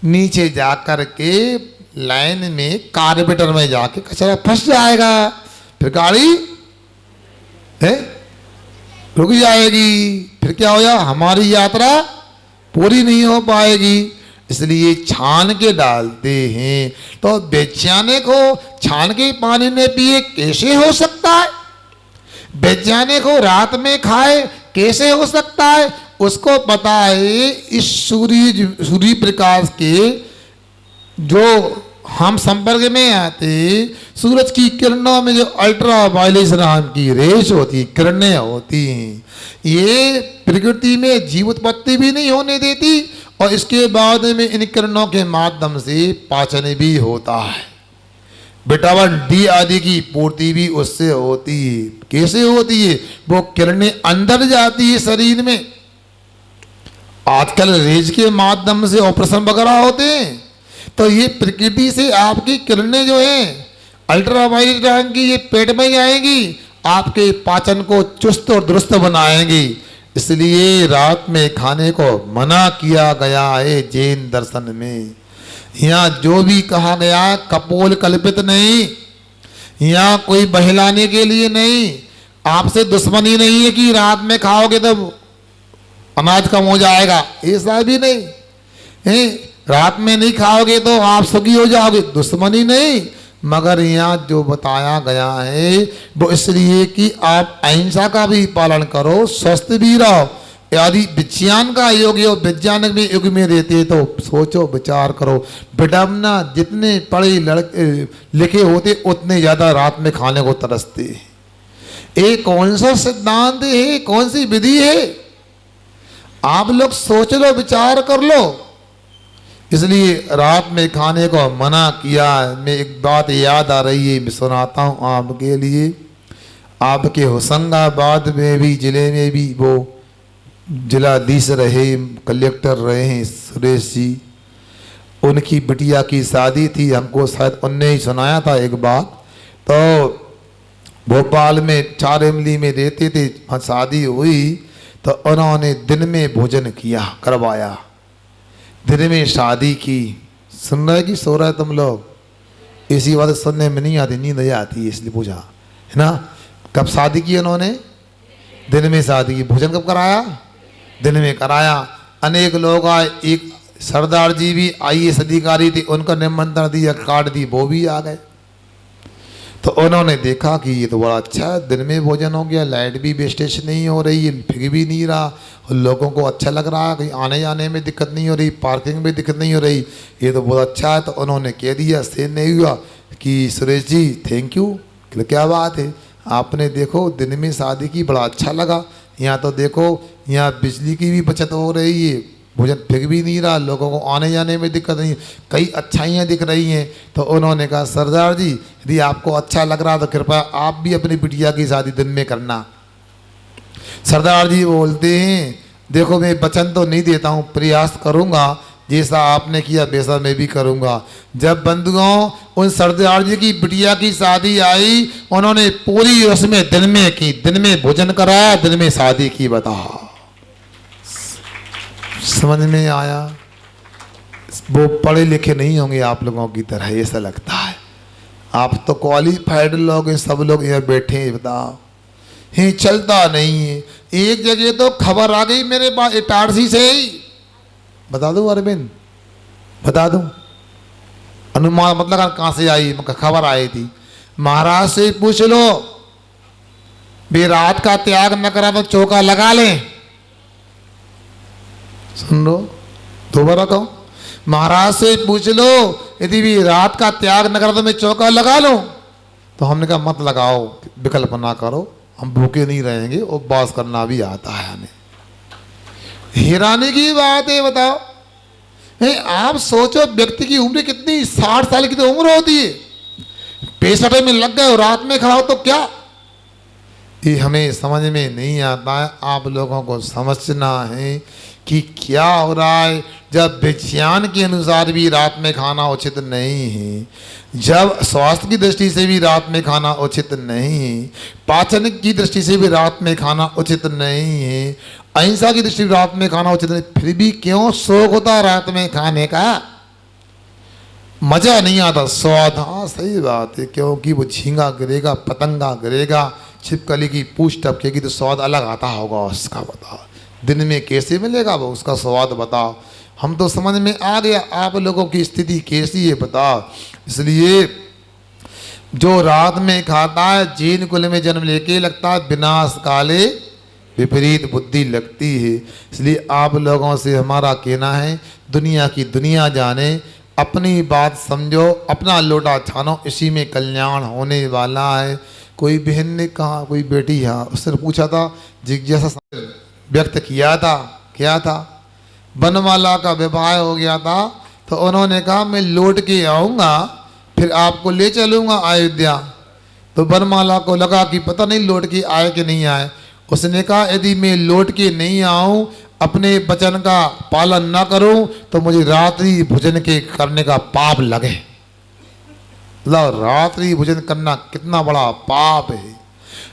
नीचे जा कर के लाइन में कार्बोरेटर में जाके कचरा फंस जाएगा, फिर गाड़ी है रुक जाएगी, फिर क्या हो जाए, हमारी यात्रा पूरी नहीं हो पाएगी। इसलिए छान के डालते हैं। तो वैज्ञानिक हो छान के पानी ने पिए कैसे हो सकता है? वैज्ञानिक हो रात में खाए कैसे हो सकता है? उसको पता है इस सूर्य प्रकाश के जो हम संपर्क में आते, सूरज की किरणों में जो अल्ट्रा वायलेट नाम की रेस होती, किरणें होती हैं, ये प्रकृति में जीव उत्पत्ति भी नहीं होने देती और इसके बाद में इन किरणों के माध्यम से पाचन भी होता है। विटामिन डी आदि की पूर्ति भी उससे होती है। कैसे होती है? वो किरणें अंदर जाती है शरीर में। आजकल रेज के माध्यम से ऑपरेशन वगैरह होते हैं, तो ये प्रकृति से आपकी किरणें जो है अल्ट्रावायलेट रंग की, ये पेट में जाएंगी, आपके पाचन को चुस्त और दुरुस्त बनाएंगी। इसलिए रात में खाने को मना किया गया है जैन दर्शन में। यहाँ जो भी कहा गया कपोल कल्पित नहीं, यहाँ कोई बहलाने के लिए नहीं। आपसे दुश्मनी नहीं है कि रात में खाओगे तो अनाज कम हो जाएगा, ऐसा भी नहीं है। रात में नहीं खाओगे तो आप सुखी हो जाओगे, दुश्मनी नहीं। मगर यहाँ जो बताया गया है वो इसलिए कि आप अहिंसा का भी पालन करो, स्वस्थ भी रहो। यदि विज्ञान का योग हो, वैज्ञानिक भी युग में रहते तो सोचो विचार करो। विडम्बना, जितने पढ़े लड़के लिखे होते उतने ज़्यादा रात में खाने को तरसते। ये कौन सा सिद्धांत है, कौन सी विधि है? आप लोग सोच लो, विचार कर लो। इसलिए रात में खाने को मना किया। मैं एक बात याद आ रही है, मैं सुनाता हूँ आपके लिए। आपके होशंगाबाद में भी, जिले में भी वो जिलाधीश रहे, कलेक्टर रहे हैं सुरेश जी, उनकी बिटिया की शादी थी। हमको शायद उनने ही सुनाया था एक बात। तो भोपाल में 4 इमली में रहते थे, वहाँ शादी हुई तो उन्होंने दिन में भोजन किया, करवाया, दिन में शादी की। सुन रहे कि सो रहे तुम लोग? इसी बात सुनने में नहीं आती, नींद आती है, इसलिए पूछा है ना। कब शादी की उन्होंने? दिन में शादी की। भोजन कब कराया? दिन में कराया। अनेक लोग आए, एक सरदार जी भी IAS अधिकारी थे, उनका निमंत्रण दिया, कार्ड दी, वो भी आ गए। तो उन्होंने देखा कि ये तो बड़ा अच्छा है, दिन में भोजन हो गया, लाइट भी वेस्टेज नहीं हो रही, फिर भी नहीं रहा, लोगों को अच्छा लग रहा है, कहीं आने जाने में दिक्कत नहीं हो रही, पार्किंग में दिक्कत नहीं हो रही, ये तो बहुत अच्छा है। तो उन्होंने कह दिया, सेन नहीं हुआ कि सुरेश जी थैंक यू, क्या बात है, आपने देखो दिन में शादी की, बड़ा अच्छा लगा। यहाँ तो देखो यहाँ बिजली की भी बचत हो रही है, भोजन फिर भी नहीं रहा, लोगों को आने जाने में दिक्कत नहीं, कई अच्छाइयाँ दिख रही हैं। तो उन्होंने कहा सरदार जी यदि आपको अच्छा लग रहा तो कृपया आप भी अपनी बिटिया की शादी दिन में करना। सरदार जी बोलते हैं देखो मैं वचन तो नहीं देता हूँ, प्रयास करूँगा, जैसा आपने किया वैसा मैं भी करूँगा। जब बंधुओं उन सरदार जी की बिटिया की शादी आई, उन्होंने पूरी रस्में दिन में की, दिन में भोजन कराया, दिन में शादी की। बताओ, समझ में आया? वो पढ़े लिखे नहीं होंगे आप लोगों की तरह, ऐसा लगता है। आप तो क्वालिफाइड लोग हैं, सब लोग यहाँ बैठे हैं। बताओ, ही चलता नहीं है। एक जगह तो खबर आ गई मेरे पास इटारसी से ही, बता दूं अरविंद, बता दूं, अनुमान मतलब कहाँ से आई, खबर आई थी, महाराज से पूछ लो, भी रात का त्याग न करा तो चौका लगा लें। सुन लो, दोबारा कहूं, महाराज से पूछ लो यदि भी रात का त्याग न करा तो मैं चौका लगा लूं। तो हमने कहा मत लगाओ, विकल्प ना करो, हम भूखे नहीं रहेंगे, उपवास करना भी आता है हमें। हैरानी की बात है, बताओ, आप सोचो व्यक्ति की उम्र कितनी, 60 साल की तो उम्र होती है, 65 में लग गए और रात में खाओ तो क्या? ये हमें समझ में नहीं आता है। आप लोगों को समझना है कि क्या हो रहा है। जब विज्ञान के अनुसार भी रात में खाना उचित नहीं है, जब स्वास्थ्य की दृष्टि से भी रात में खाना उचित नहीं है, पाचन की दृष्टि से भी रात में खाना उचित नहीं है, अहिंसा की दृष्टि से रात में खाना उचित नहीं, फिर भी क्यों शौक होता रात में खाने का? मजा नहीं आता, स्वाद। हाँ सही बात है, क्योंकि वो झींगा गिरेगा, पतंगा गिरेगा, छिपकली की पूंछ टपकेगी तो स्वाद अलग आता होगा उसका। बताओ दिन में कैसे मिलेगा वो, उसका स्वाद बताओ। हम तो समझ में आ गया आप लोगों की स्थिति कैसी है, बताओ। इसलिए जो रात में खाता है, जैन कुल में जन्म लेके लगता है विनाश काले विपरीत बुद्धि लगती है। इसलिए आप लोगों से हमारा कहना है, दुनिया की दुनिया जाने, अपनी बात समझो, अपना लोटा छानो, इसी में कल्याण होने वाला है। कोई बहन ने कहा, कोई बेटी यहाँ, उसने पूछा था, जिज्ञासा व्यक्त किया था, क्या था, बनमाला का विवाह हो गया था, तो उन्होंने कहा मैं लौट के आऊँगा, फिर आपको ले चलूँगा अयोध्या। तो बनमाला को लगा कि पता नहीं लौट के आए कि नहीं आए। उसने कहा यदि मैं लौट के नहीं आऊँ, अपने वचन का पालन न करूं, तो मुझे रात्रि भोजन के करने का पाप लगे। रात्रि भोजन करना कितना बड़ा पाप है।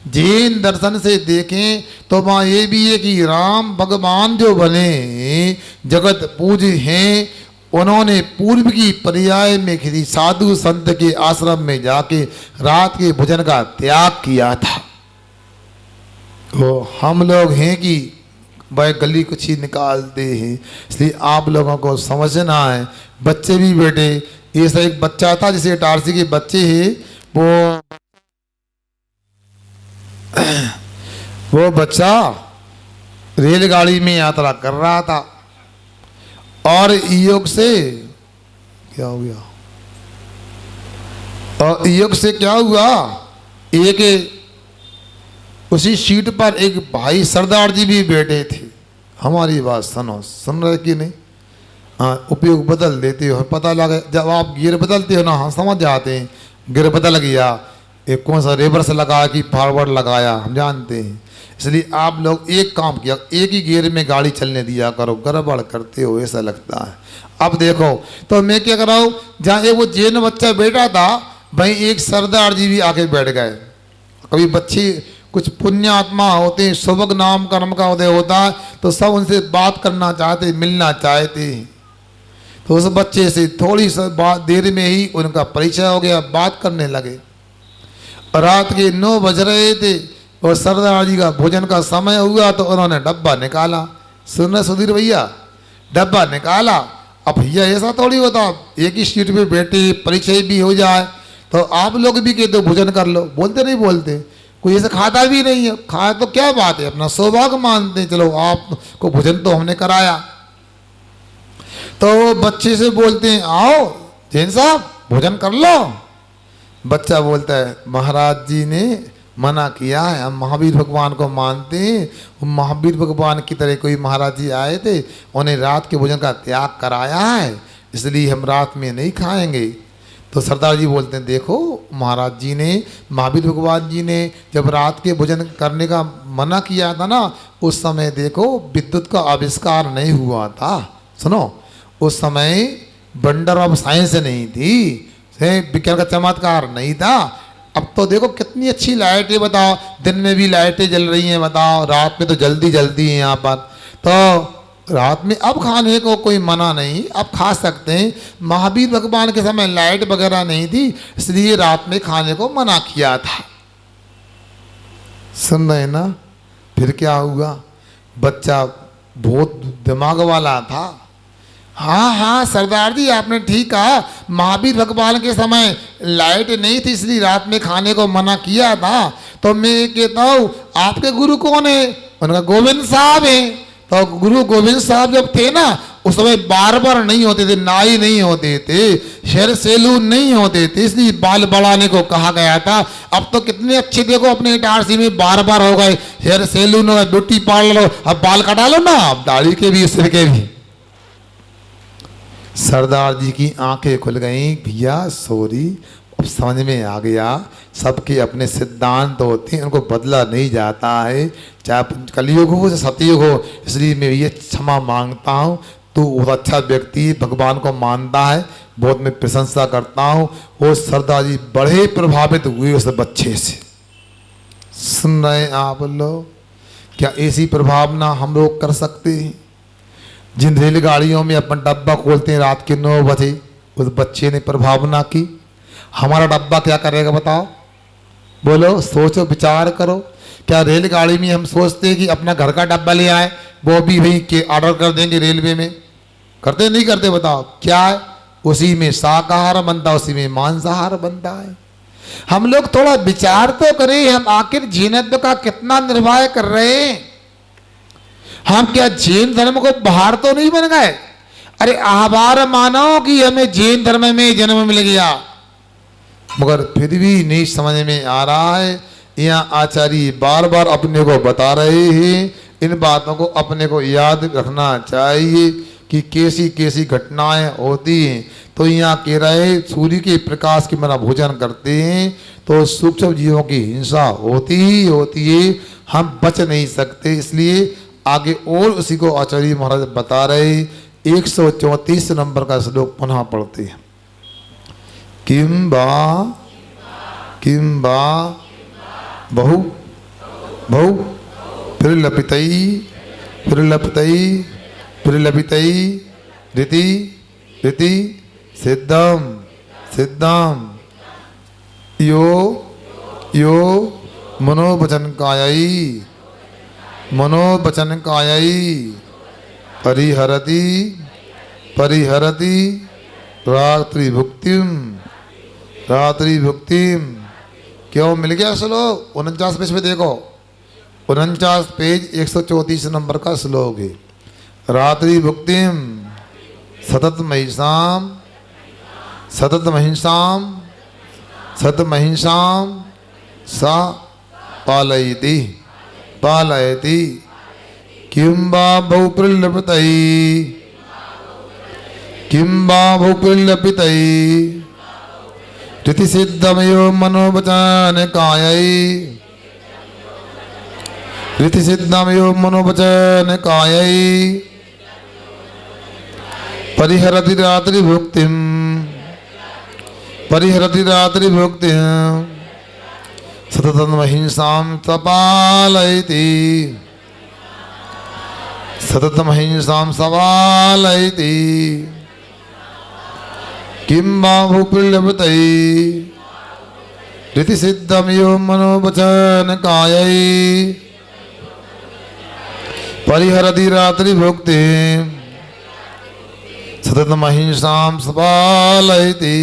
जैन दर्शन से देखें तो वहाँ ये भी है कि राम भगवान जो बने जगत पूज्य हैं, उन्होंने पूर्व की पर्याय में किसी साधु संत के आश्रम में जाके रात के भोजन का त्याग किया था। तो हम लोग हैं कि वह गली कुछ ही निकालते हैं। इसलिए आप लोगों को समझना है, बच्चे भी बेटे, ऐसा एक बच्चा था जिसे टारसी के बच्चे हैं, वो बच्चा रेलगाड़ी में यात्रा कर रहा था और योग से क्या हो गया, और योग से क्या हुआ, एक उसी सीट पर एक भाई सरदार जी भी बैठे थे। हमारी बात सुनो, सुन रहे कि नहीं? हाँ, उपयोग बदल देते हो, पता लगे जब आप गियर बदलते हो ना, हाँ समझ जाते हैं, गियर बदल गया, एक कौन सा रिवर्स लगाया कि फॉरवर्ड लगाया, हम जानते हैं। इसलिए आप लोग एक काम किया, एक ही गियर में गाड़ी चलने दिया करो, गड़बड़ करते हो ऐसा लगता है। अब देखो तो मैं क्या कर रहा हूँ, जहाँ एक वो जैन बच्चा बैठा था, वहीं एक सरदार जी भी आके बैठ गए। कभी बच्चे कुछ पुण्य आत्मा होते हैं, शुभ नाम कर्म का उदय होता है, तो सब उनसे बात करना चाहते, मिलना चाहते हैं। तो उस बच्चे से थोड़ी सी बात देर में ही उनका परिचय हो गया, बात करने लगे। रात के 9 बज रहे थे और सरदार जी का भोजन का समय हुआ, तो उन्होंने डब्बा निकाला। सुन सुधीर भैया, डब्बा निकाला। अब भैया ऐसा थोड़ी होता, एक ही सीट पे बैठे, परिचय भी हो जाए, तो आप लोग भी कहते हो भोजन कर लो, बोलते नहीं बोलते, कोई ऐसे खाता भी नहीं है, खाया तो क्या बात है, अपना सौभाग्य मानते हैं, चलो आपको भोजन तो हमने कराया। तो बच्चे से बोलते हैं, आओ जैन साहब भोजन कर लो। बच्चा बोलता है, महाराज जी ने मना किया है, हम महावीर भगवान को मानते हैं, महावीर भगवान की तरह कोई महाराज जी आए थे, उन्हें रात के भोजन का त्याग कराया है, इसलिए हम रात में नहीं खाएंगे। तो सरदार जी बोलते हैं, देखो महाराज जी ने, महावीर भगवान जी ने जब रात के भोजन करने का मना किया था ना, उस समय देखो विद्युत का आविष्कार नहीं हुआ था। सुनो, उस समय वंडर ऑफ साइंस नहीं थी, विज्ञान का चमत्कार नहीं था। अब तो देखो कितनी अच्छी लाइटें, बताओ दिन में भी लाइटें जल रही हैं, बताओ रात में तो जल्दी जल्दी है यहाँ पर। तो रात में अब खाने को कोई मना नहीं, अब खा सकते हैं। महावीर भगवान के समय लाइट वगैरह नहीं थी, इसलिए रात में खाने को मना किया था। सुन रहे ना? फिर क्या हुआ, बच्चा बहुत दिमाग वाला था। हाँ हाँ सरदार जी आपने ठीक कहा, महावीर भगवान के समय लाइट नहीं थी, इसलिए रात में खाने को मना किया था। तो मैं कहता हूँ आपके गुरु कौन है? उनका गोविंद साहब है। तो गुरु गोविंद साहब जब थे ना, उस समय बार्बर नहीं होते थे, नाई नहीं होते थे, हेयर सैलून नहीं होते थे, इसलिए बाल बढ़ाने को कहा गया था। अब तो कितने अच्छे देखो अपने इटारसी में बार्बर हो गए, हेयर सैलून हो गए, ब्यूटी पार्लर हो, अब बाल कटा लो ना, अब दाढ़ी के भी सिर के भी। सरदार जी की आंखें खुल गईं, भैया सॉरी, अब समझ में आ गया, सबके अपने सिद्धांत होते हैं, उनको बदला नहीं जाता है, चाहे कलयुग हो चाहे सतयुग हो। इसलिए मैं ये क्षमा मांगता हूँ, तू बहुत अच्छा व्यक्ति, भगवान को मानता है, बहुत मैं प्रशंसा करता हूँ। वो सरदार जी बड़े प्रभावित हुए उस बच्चे से। सुन रहे हैं आप लोग? क्या ऐसी प्रभावना हम लोग कर सकते हैं? जिन रेलगाड़ियों में अपन डब्बा खोलते हैं रात के 9 बजे, उस बच्चे ने प्रभावना की, हमारा डब्बा क्या करेगा बताओ? बोलो, सोचो, विचार करो। क्या रेलगाड़ी में हम सोचते हैं कि अपना घर का डब्बा ले आए, वो भी वही के ऑर्डर कर देंगे रेलवे में? करते नहीं करते बताओ? क्या है, उसी में शाकाहार बनता है, उसी में मांसाहार बनता है। हम लोग थोड़ा विचार तो करें, हम आखिर जीनत्व का कितना निर्वाह कर रहे हैं। हम क्या जैन धर्म को बाहर तो नहीं बन गए? अरे आभार मानो कि हमें जैन धर्म में जन्म मिल गया, मगर फिर भी नहीं समझ में आ रहा है। यहाँ आचार्य बार बार अपने को बता रहे हैं, इन बातों को अपने को याद रखना चाहिए कि कैसी कैसी घटनाएं होती हैं। तो यहाँ कह रहे सूर्य के प्रकाश के बिना भोजन करते हैं तो सूक्ष्म जीवों की हिंसा होती ही होती है, हम बच नहीं सकते। इसलिए आगे और उसी को आचार्य महाराज बता रहे। 134 नंबर का श्लोक पुनः पढ़ते हैं। किम बा बहु बहु प्रलपितई रीति रीति सिद्धम सिद्धम यो यो मनोवचन कायई परिहरति परिहरति रात्रि भुक्तिम। क्यों मिल गया श्लोक? 49 पेज पे देखो, 49 पेज 134 नंबर का श्लोक है। रात्रि भुक्तिम सतत महिषाम सा पालयति पालयति। किं वा बहुप्रलपितै ऋति सिद्धमयो मनोवचन कायई परिहरति रात्रि भुक्तिम सततं महिंसां सपालयति। किं वा बहुप्रलपितै ऋति सिद्धमयो मनोवचन कायई परिहरति रात्रि भुक्तिम सततं महिंसां सपालयति।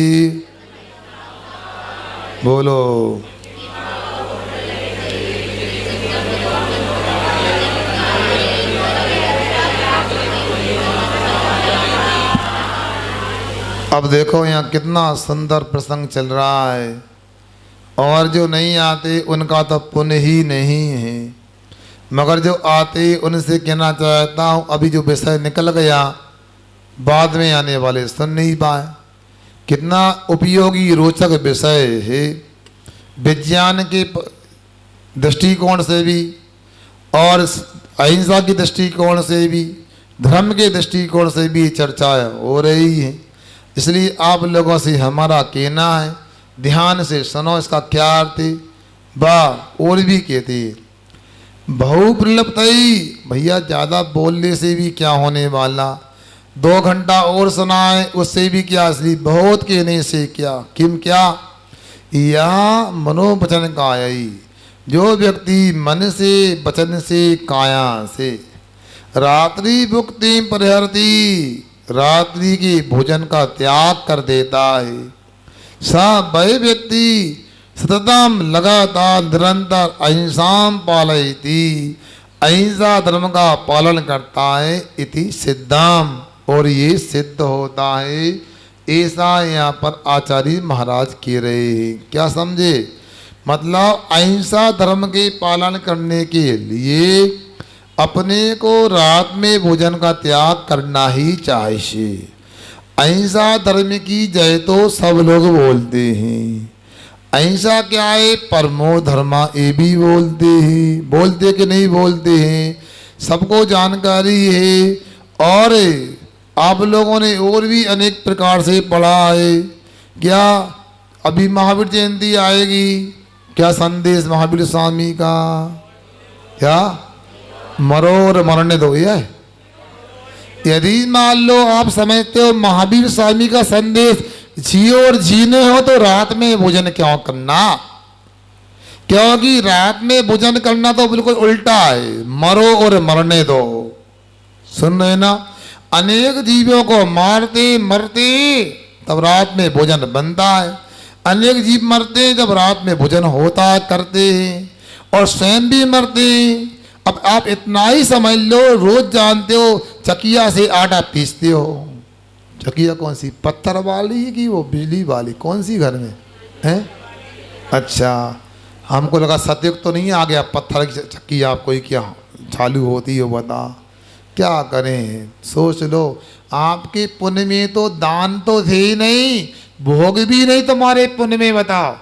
बोलो। अब देखो यहाँ कितना सुंदर प्रसंग चल रहा है, और जो नहीं आते उनका तो पुण्य ही नहीं है, मगर जो आते उनसे कहना चाहता हूँ अभी जो विषय निकल गया बाद में आने वाले सुन नहीं पाए। कितना उपयोगी रोचक विषय है, विज्ञान के दृष्टिकोण से भी और अहिंसा के दृष्टिकोण से भी धर्म के दृष्टिकोण से भी चर्चा हो रही है। इसलिए आप लोगों से हमारा कहना है ध्यान से सुनो इसका क्या अर्थ है। और भी कहते बहुप्रलप्तई, भैया ज़्यादा बोलने से भी क्या होने वाला, 2 घंटा और सुनाए उससे भी क्या, इसलिए बहुत कहने से क्या, किम क्या, या मनोवचन कायई, जो व्यक्ति मन से वचन से काया से रात्रि भुक्ति परिहरती, रात्रि के भोजन का त्याग कर देता है, सा वह व्यक्ति सततम लगातार निरंतर अहिंसाम पालयति, अहिंसा धर्म का पालन करता है, इति सिद्धम, और ये सिद्ध होता है। ऐसा यहाँ पर आचार्य महाराज कह रहे हैं। क्या समझे? मतलब अहिंसा धर्म के पालन करने के लिए अपने को रात में भोजन का त्याग करना ही चाहिए। अहिंसा धर्म की जय तो सब लोग बोलते हैं। अहिंसा क्या है? परमो धर्मा, ये भी बोलते हैं, बोलते कि नहीं बोलते हैं, सबको जानकारी है। और आप लोगों ने और भी अनेक प्रकार से पढ़ा है। क्या अभी महावीर जयंती आएगी, क्या संदेश महावीर स्वामी का, क्या मरो और मरने दो। यह यदि मान लो आप समझते हो महावीर स्वामी का संदेश जियो और जीने हो तो रात में भोजन क्यों करना, क्योंकि रात में भोजन करना तो बिल्कुल उल्टा है, मरो और मरने दो। सुन रहे ना, अनेक जीवों को मारते मरते तब रात में भोजन बनता है, अनेक जीव मरते जब रात में भोजन होता करते हैं, और स्वयं भी मरते हैं, अब आप इतना ही समझ लो, रोज जानते हो चकिया से आटा पीसते हो। चकिया कौन सी, पत्थर वाली कि वो बिजली वाली, कौन सी घर में है? अच्छा, हमको लगा सतयुग तो नहीं आ गया, पत्थर की चक्किया आपको ही क्या चालू होती हो, बता क्या करें। सोच लो, आपके पुण्य में तो दान तो थे ही नहीं, भोग भी नहीं तुम्हारे पुण्य में, बताओ।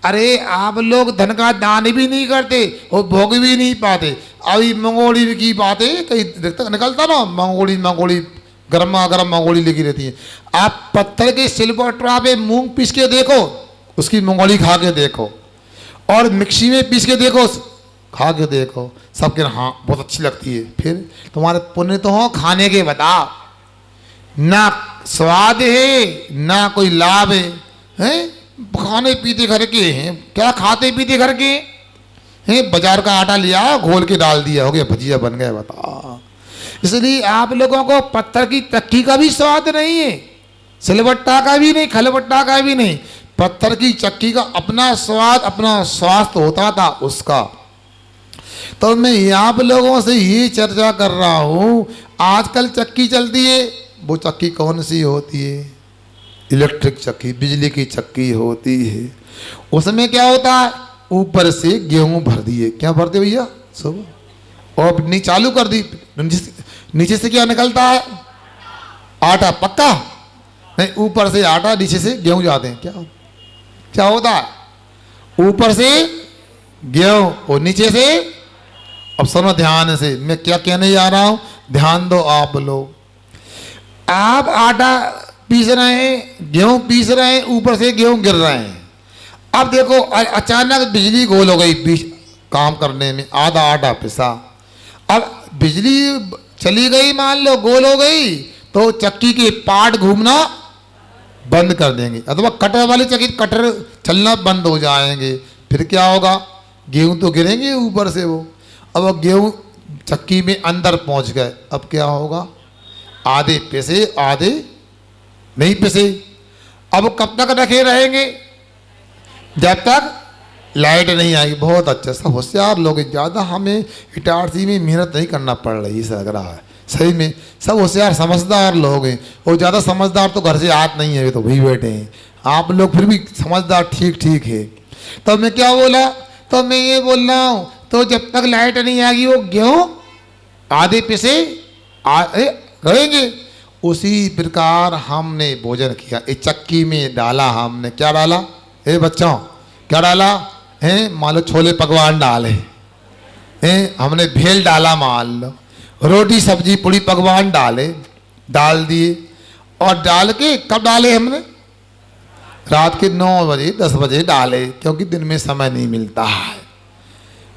अरे आप लोग धन का दान भी नहीं करते और भोग भी नहीं पाते। अभी मंगोड़ी की बातें कहीं निकलता ना, मंगोड़ी गर्मा गर्म मंगोड़ी लिखी रहती है। आप पत्थर के सिलबट्टा पे मूंग पीस के देखो, उसकी मंगोड़ी खा के देखो, और मिक्सी में पीस के देखो, खा के देखो, सबके हाँ बहुत अच्छी लगती है। फिर तुम्हारे पुण्य तो हो खाने के, बताओ। ना स्वाद है ना कोई लाभ है, खाने पीते घर के हैं, क्या खाते पीते घर के हैं? बाजार का आटा लिया, घोल के डाल दिया, हो गया भजिया बन गया, बता। इसलिए आप लोगों को पत्थर की चक्की का भी स्वाद नहीं है, सिलबट्टा का भी नहीं, खलबट्टा का भी नहीं, पत्थर की चक्की का अपना स्वाद, अपना स्वास्थ्य होता था उसका। तो मैं आप लोगों से ये चर्चा कर रहा हूँ, आजकल चक्की चलती है, वो चक्की कौन सी होती है? इलेक्ट्रिक चक्की, बिजली की चक्की होती है। उसमें क्या होता है, ऊपर से गेहूं भर दिए, क्या भरते भैया सुबह, और नीचे चालू कर दी, नीचे से क्या निकलता है? आटा। पक्का नहीं, ऊपर से आटा, नीचे से गेहूं जाते हैं। क्या होता है? ऊपर से गेहूं और नीचे से, अब सुनो ध्यान से, मैं क्या कहने जा रहा हूं, ध्यान दो आप लोग। आप आटा पीस रहे हैं, गेहूं पीस रहे हैं, ऊपर से गेहूं गिर रहे हैं। अब देखो अचानक बिजली गोल हो गई, काम करने में आधा आटा पिसा, अब बिजली चली गई, मान लो गोल हो गई, तो चक्की के पार्ट घूमना बंद कर देंगे, अथवा कटर वाली चक्की कटर चलना बंद हो जाएंगे। फिर क्या होगा? गेहूं तो गिरेंगे ऊपर से वो, अब गेहूं चक्की में अंदर पहुंच गए, अब क्या होगा? आधे पिसे आधे नहीं पिसे। अब कब तक रखे रहेंगे? जब तक लाइट नहीं आएगी। बहुत अच्छा, सब होशियार लोग, ज़्यादा हमें इटारसी में मेहनत नहीं करना पड़ रही है, लग रहा है सही में, सब होशियार समझदार लोग हैं, और ज़्यादा समझदार तो घर से आते नहीं है, तो वही बैठे हैं। आप लोग फिर भी समझदार ठीक है। तो मैं क्या बोला? तो मैं ये बोल रहा हूँ, तो जब तक लाइट नहीं आएगी वो गेहूँ आधे पिसे रहेंगे। उसी प्रकार हमने भोजन किया, इस चक्की में डाला हमने, क्या डाला? बच्चों क्या डाला है? मान लो छोले पकवान डाले हैं, हमने भेल डाला, मान लो रोटी सब्जी पूड़ी पकवान डाल दिए, और डाल के कब डाले हमने? रात के 9 बजे 10 बजे डाले, क्योंकि दिन में समय नहीं मिलता है।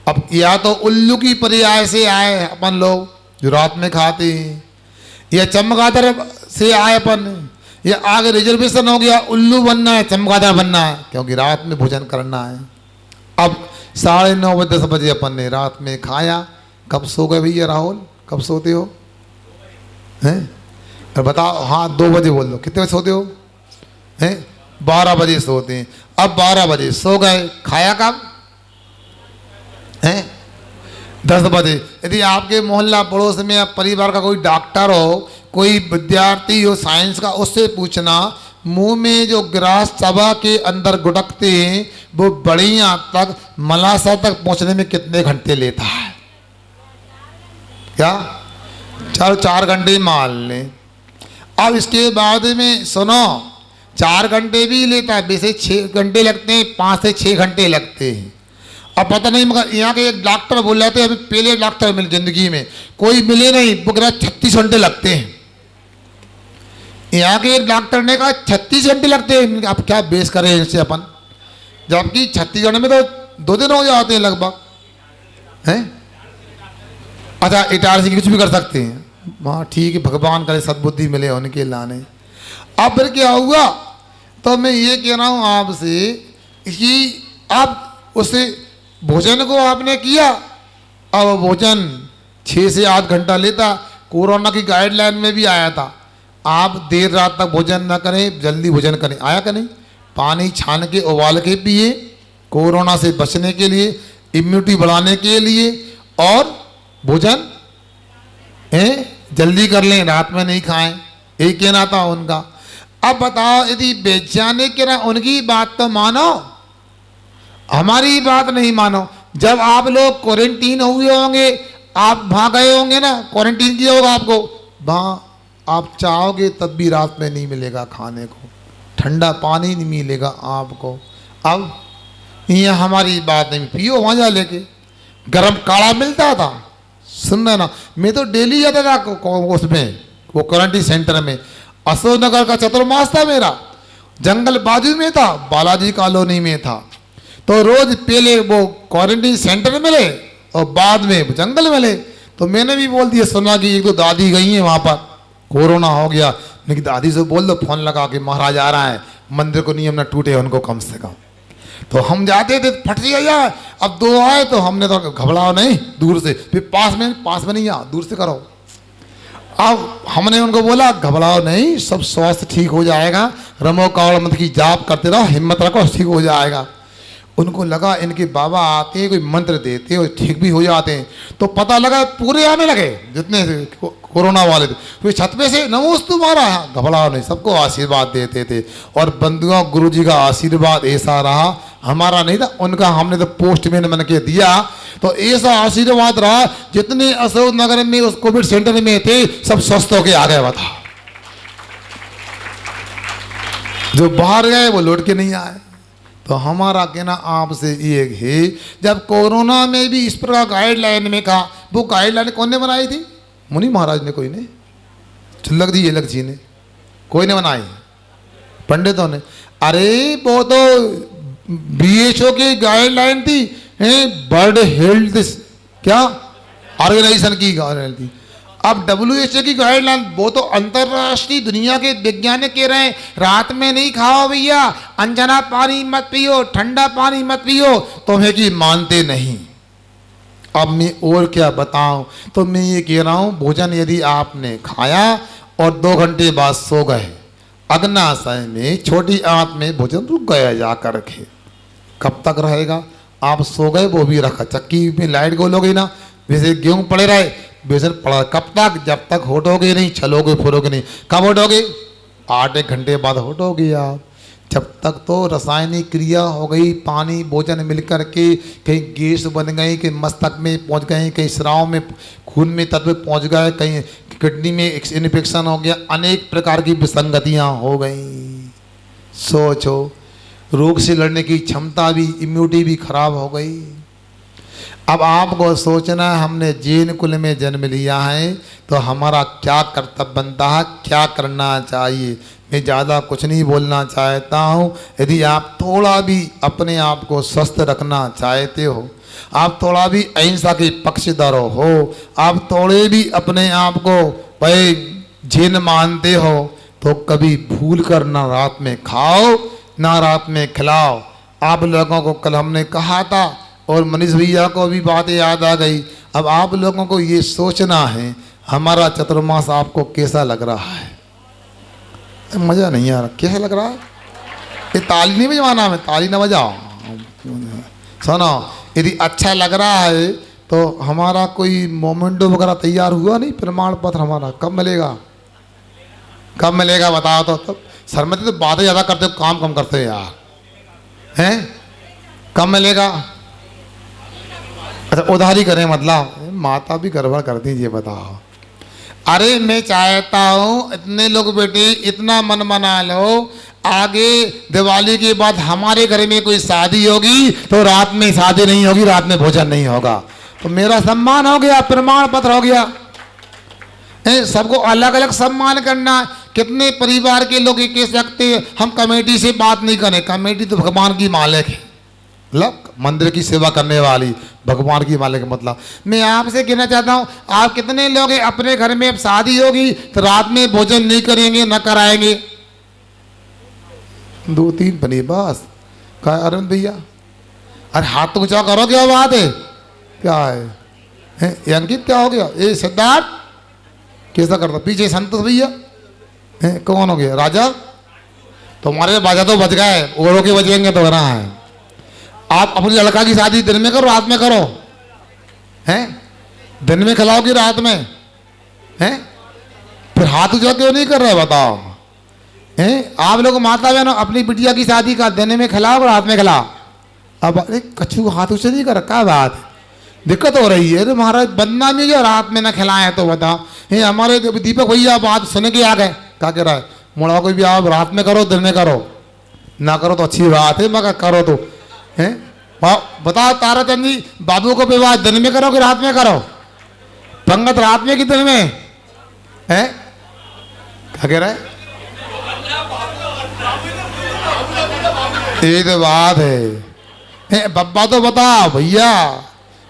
अब या तो उल्लू की पर्याय से आए अपन लोग जो रात में खाते हैं, या चमगादड़ से आए अपन, या आगे रिजर्वेशन हो गया, उल्लू बनना है, चमगादड़ बनना है, क्योंकि रात में भोजन करना है। अब 9:30 बजे 10 बजे अपन ने रात में खाया, कब सो गए भैया राहुल? कब सोते हो हैं? बताओ, हाँ 2 बजे बोल दो, कितने बजे सोते हो? हैं 12 बजे सोते हैं। अब 12 बजे सो गए, खाया कब? हैं 10 बजे। यदि आपके मोहल्ला पड़ोस में आप परिवार का कोई डॉक्टर हो, कोई विद्यार्थी हो साइंस का, उससे पूछना मुंह में जो ग्रास चबा के अंदर गुटकते हैं वो बड़ी आंत तक मलाशय तक पहुंचने में कितने घंटे लेता है? क्या 4 घंटे मान लें। अब इसके बाद में सुनो, 4 घंटे भी लेता है, वैसे 6 घंटे लगते हैं, 5 से 6 घंटे लगते हैं। अब पता नहीं, मगर यहाँ के एक डॉक्टर बोल रहे थे, हमें पहले डॉक्टर मिले जिंदगी में, कोई मिले नहीं, वो कह 36 घंटे लगते हैं। यहाँ के एक डॉक्टर ने कहा 36 घंटे लगते हैं। आप क्या बेस करें इनसे अपन, जबकि 36 घंटे में तो 2 दिन हो जाते हैं लगभग, हैं? अच्छा, इटारसी कुछ भी कर सकते हैं, हाँ ठीक है, भगवान करे सद्बुद्धि मिले उनके लाने। अब फिर क्या हुआ? तो मैं ये कह रहा हूँ आपसे कि आप उसे भोजन को आपने किया, अब भोजन 6 से 8 घंटा लेता। कोरोना की गाइडलाइन में भी आया था, आप देर रात तक भोजन न करें, जल्दी भोजन करें, आया कि नहीं? पानी छान के उबाल के पिए, कोरोना से बचने के लिए, इम्यूनिटी बढ़ाने के लिए, और भोजन जल्दी कर लें, रात में नहीं खाएं, एक कहना था उनका। अब बताओ, यदि वैज्ञानिक ना उनकी बात तो मानो, हमारी बात नहीं मानो। जब आप लोग क्वारंटीन हुए होंगे, आप वहां गए होंगे ना, क्वारंटीन किया होगा आपको, वहां आप चाहोगे तब भी रात में नहीं मिलेगा खाने को, ठंडा पानी नहीं मिलेगा आपको। अब ये हमारी बात नहीं, पियो वहां जा लेके, गरम काढ़ा मिलता था, सुन रहे ना। मैं तो डेली जाता था उसमें, वो क्वारंटीन सेंटर में। अशोकनगर का चतुर्मास था मेरा, जंगल बाजू में था, बालाजी कॉलोनी में था। तो रोज पहले वो क्वारंटीन सेंटर मिले और बाद में जंगल मिले। तो मैंने भी बोल दिया, सुना कि एक दो दादी गई हैं वहाँ पर, कोरोना हो गया। लेकिन दादी से बोल दो फोन लगा के, महाराज आ रहा है, मंदिर को नियम न टूटे उनको कम से कम। तो हम जाते थे, फट गया। अब दो आए तो हमने तो घबराओ नहीं, दूर से, फिर पास में नहीं आ, दूर से करो। अब हमने उनको बोला घबराओ नहीं, सब स्वास्थ्य ठीक हो जाएगा, रमो कावड़ मंत्र की जाप करते रहो, हिम्मत रखो, ठीक हो जाएगा। उनको लगा इनके बाबा आते हैं, कोई मंत्र देते हैं और ठीक भी हो जाते हैं। तो पता लगा पूरे आने लगे जितने कोरोना वाले थे, फिर छत पे से नमोस्तु तुम्हारा, घबराओ नहीं, सबको आशीर्वाद देते थे। और बंधुओं, गुरु जी का आशीर्वाद ऐसा रहा, हमारा नहीं था, उनका। हमने तो पोस्टमैन बन के दिया, तो ऐसा आशीर्वाद रहा, जितने अशोक नगर में उस कोविड सेंटर में थे सब स्वस्थ होके आ गए। बता, जो बाहर गए वो लौट के नहीं आए। तो हमारा कहना आपसे ये है, जब कोरोना में भी इस प्रकार गाइडलाइन में कहा, वो गाइडलाइन कौन ने बनाई थी? मुनि महाराज ने, कोई ने, चुल्लक जी अलग जी ने, कोई ने बनाई, पंडितों ने। अरे वो तो WHO की गाइडलाइन थी, वर्ल्ड हेल्थ क्या ऑर्गेनाइजेशन की गाइडलाइन थी। अब WHO की गाइडलाइन, वो तो अंतरराष्ट्रीय दुनिया के वैज्ञानिक कह रहे हैं रात में नहीं खाओ भैया, अनजाना पानी मत पियो, ठंडा पानी मत पियो, तुम्हें की मानते नहीं। अब मैं और क्या बताऊं? तो मैं ये कह रहा हूं, भोजन यदि आपने खाया और 2 घंटे बाद सो गए, अग्नाशय में छोटी आंत में भोजन रुक गया जाकर के, कब तक रहेगा? आप सो गए, वो भी रखा, चक्की में लाइट गोलोगे ना, वैसे गेहूं पड़े रहे, बेसन पड़ा, कब तक? जब तक होटोगे नहीं, चलोगे फुरोगे नहीं। कब होटोगे? 8-1 घंटे बाद होटोगे आप। जब तक तो रासायनिक क्रिया हो गई, पानी भोजन मिलकर के कहीं गैस बन गई, कहीं मस्तक में पहुंच गए, कहीं स्राव में खून में तत्व पहुंच गए, कहीं किडनी में इन्फेक्शन हो गया, अनेक प्रकार की विसंगतियां हो गई। सोचो, रोग से लड़ने की क्षमता भी, इम्यूनिटी भी खराब हो गई। अब आपको सोचना है, हमने जैन कुल में जन्म लिया है तो हमारा क्या कर्तव्य बनता है, क्या करना चाहिए। मैं ज़्यादा कुछ नहीं बोलना चाहता हूँ। यदि आप थोड़ा भी अपने आप को स्वस्थ रखना चाहते हो, आप थोड़ा भी अहिंसा के पक्षधर हो, आप थोड़े भी अपने आप को भाई जैन मानते हो, तो कभी भूल कर ना रात में खाओ ना रात में खिलाओ। आप लोगों को कल हमने कहा था, और मनीष भैया को भी बातें याद आ गई। अब आप लोगों को ये सोचना है, हमारा चतुर्मास आपको कैसा लग रहा है? मज़ा नहीं आ रहा, कैसा लग रहा है? ये ताली नहीं बजवाना, में ताली ना बजाओ, सुनो। यदि अच्छा लग रहा है तो हमारा कोई मोमेंटो वगैरह तैयार हुआ नहीं, प्रमाण पत्र हमारा कब मिलेगा? कब मिलेगा बताओ तो। तब सरमती तो बातें ज़्यादा करते हो, काम कम करते हो यार, हैं? कब मिलेगा? अच्छा, उधारी करें मतलब? माता भी गड़बड़ कर दीजिए, बताओ। अरे मैं चाहता हूँ इतने लोग बेटे इतना मन मना लो, आगे दिवाली के बाद हमारे घर में कोई शादी होगी तो रात में शादी नहीं होगी, रात में भोजन नहीं होगा, तो मेरा सम्मान हो गया, प्रमाण पत्र हो गया। सबको अलग अलग सम्मान करना। कितने परिवार के लोग ये कह सकते हैं हम कमेटी से बात नहीं करें? कमेटी तो भगवान की मालिक है, मतलब मंदिर की सेवा करने वाली भगवान की मालिक। मतलब मैं आपसे कहना चाहता हूँ, आप कितने लोग हैं अपने घर में अब शादी होगी तो रात में भोजन नहीं करेंगे, न कराएंगे? 2-3 बनी बस। क्या अरविंद भैया? अरे हाथ तो ऊंचा करो, क्या बात है? क्या है? अंकित क्या हो गया? ये सिद्धार्थ कैसा करता? पीछे संतोष भैया कौन हो गया? राजा तुम्हारे बाजा तो बच गए, औरों के बचेंगे तो रहा है। आप अपनी लड़का की शादी दिन में करो, रात में करो, हैं? दिन में खिलाओगी रात में? हैं? फिर हाथ उठा क्यों नहीं कर रहे बताओ? हैं? आप लोग माता बहनों अपनी बिटिया की शादी का दिन में खिलाओ रात में खिलाओ। अब अरे कच्छू हाथ ऊँचे नहीं कर, क्या बात दिक्कत हो रही है? अरे महाराज बदनामी जो रात में ना खिलाएं तो बताओ। ये हमारे दीपक भैया बात सुन के आ गए, क्या कह रहा है मुड़ा कोई भी आप रात में करो दिन में करो, ना करो तो अच्छी बात है मगर करो तो हैं। बताओ ताराचंद जी, बाबू को विवाह दिन में करो कि रात में करो? पंगत रात में कि दिन में है? क्या कह रहा है? ये तो बात है। बब्बा तो बता भैया,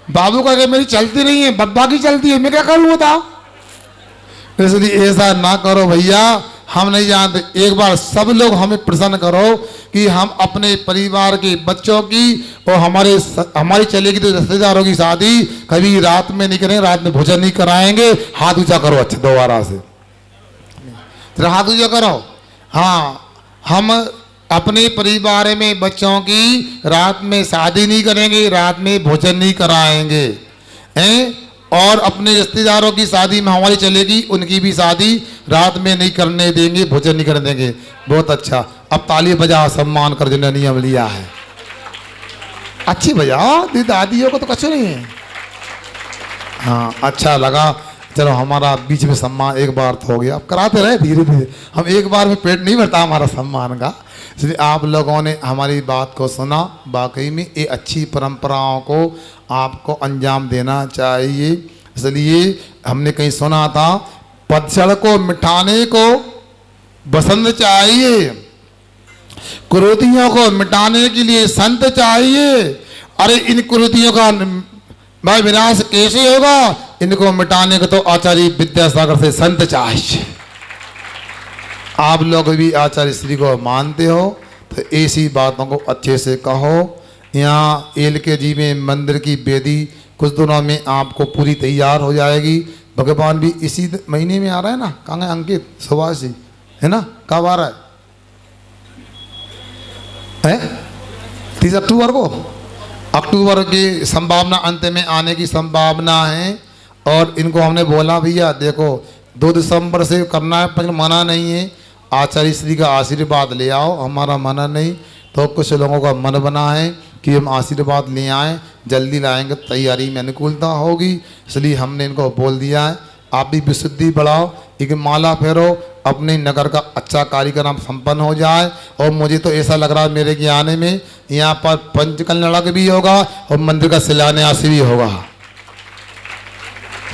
बाबू का मेरी चलती नहीं है, बब्बा की चलती है, मैं क्या करूं बताओ? इसलिए ऐसा ना करो भैया, हम नहीं जानते। एक बार सब लोग हमें प्रसन्न करो कि हम अपने परिवार के बच्चों की और हमारी चलेगी तो रिश्तेदारों की शादी कभी रात में नहीं करेंगे, रात में भोजन नहीं कराएंगे। हाथ ऊंचा करो अच्छा दोबारा से, तो हाथ ऊंचा करो। हाँ, हम अपने परिवार में बच्चों की रात में शादी नहीं करेंगे, रात में भोजन नहीं कराएंगे हैं। और अपने रिश्तेदारों की शादी में हमारी चलेगी, उनकी भी शादी रात में नहीं करने देंगे, भोजन नहीं करने देंगे। बहुत अच्छा, अब ताली बजा सम्मान कर जिन्होंने नियम लिया है। अच्छी बजाओ, दादियों को तो कुछ नहीं है। हाँ अच्छा लगा, चलो हमारा बीच में सम्मान एक बार तो हो गया, अब कराते रहे धीरे धीरे। हम एक बार में पेट नहीं भरता हमारा सम्मान का। इसलिए आप लोगों ने हमारी बात को सुना, वाकई में ये अच्छी परंपराओं को आपको अंजाम देना चाहिए। इसलिए हमने कहीं सुना था, पतझड़ को मिटाने को बसंत चाहिए, कुरीतियों को मिटाने के लिए संत चाहिए। अरे इन कुरीतियों का भाई विनाश कैसे होगा? इनको मिटाने को तो आचार्य विद्यासागर से संत चाहिए। आप लोग भी आचार्य श्री को मानते हो तो ऐसी बातों को अच्छे से कहो। यहाँ LKG में मंदिर की वेदी कुछ दिनों में आपको पूरी तैयार हो जाएगी। भगवान भी इसी महीने में आ रहा है ना, कहाँ है अंकित सुभाषी है ना, कब आ रहा है? 30 अक्टूबर को, अक्टूबर की संभावना, अंत में आने की संभावना है। और इनको हमने बोला भैया देखो 2 दिसंबर से करना है, पर मना नहीं है, आचार्य श्री का आशीर्वाद ले आओ। हमारा मना नहीं, तो कुछ लोगों का मन बना है कि हम आशीर्वाद ले आएँ, जल्दी लाएंगे, तैयारी में अनुकूलता होगी। इसलिए हमने इनको बोल दिया है आप भी विशुद्धि बढ़ाओ, एक माला फेरो, अपने नगर का अच्छा कार्यक्रम संपन्न हो जाए। और मुझे तो ऐसा लग रहा है मेरे के आने में यहाँ पर पंचकल्याण भी होगा और मंदिर का शिलान्यास भी होगा।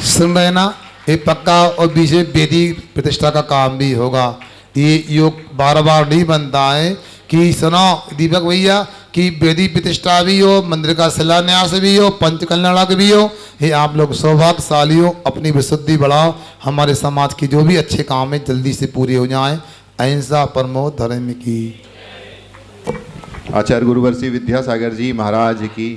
सुन रहे ना, ये पक्का। और बीच में वेदी प्रतिष्ठा का काम भी होगा। ये योग बार बार नहीं बनता है कि सुनो दीपक भैया कि वेदी प्रतिष्ठा भी हो, मंदिर का शिलान्यास भी हो, पंचकल्याण भी हो। ये आप लोग सौभाग्यशाली हो, अपनी विशुद्धि बढ़ाओ, हमारे समाज की जो भी अच्छे काम है जल्दी से पूरे हो जाएं। अहिंसा परमो धर्म की। आचार्य गुरुवर श्री विद्यासागर जी महाराज की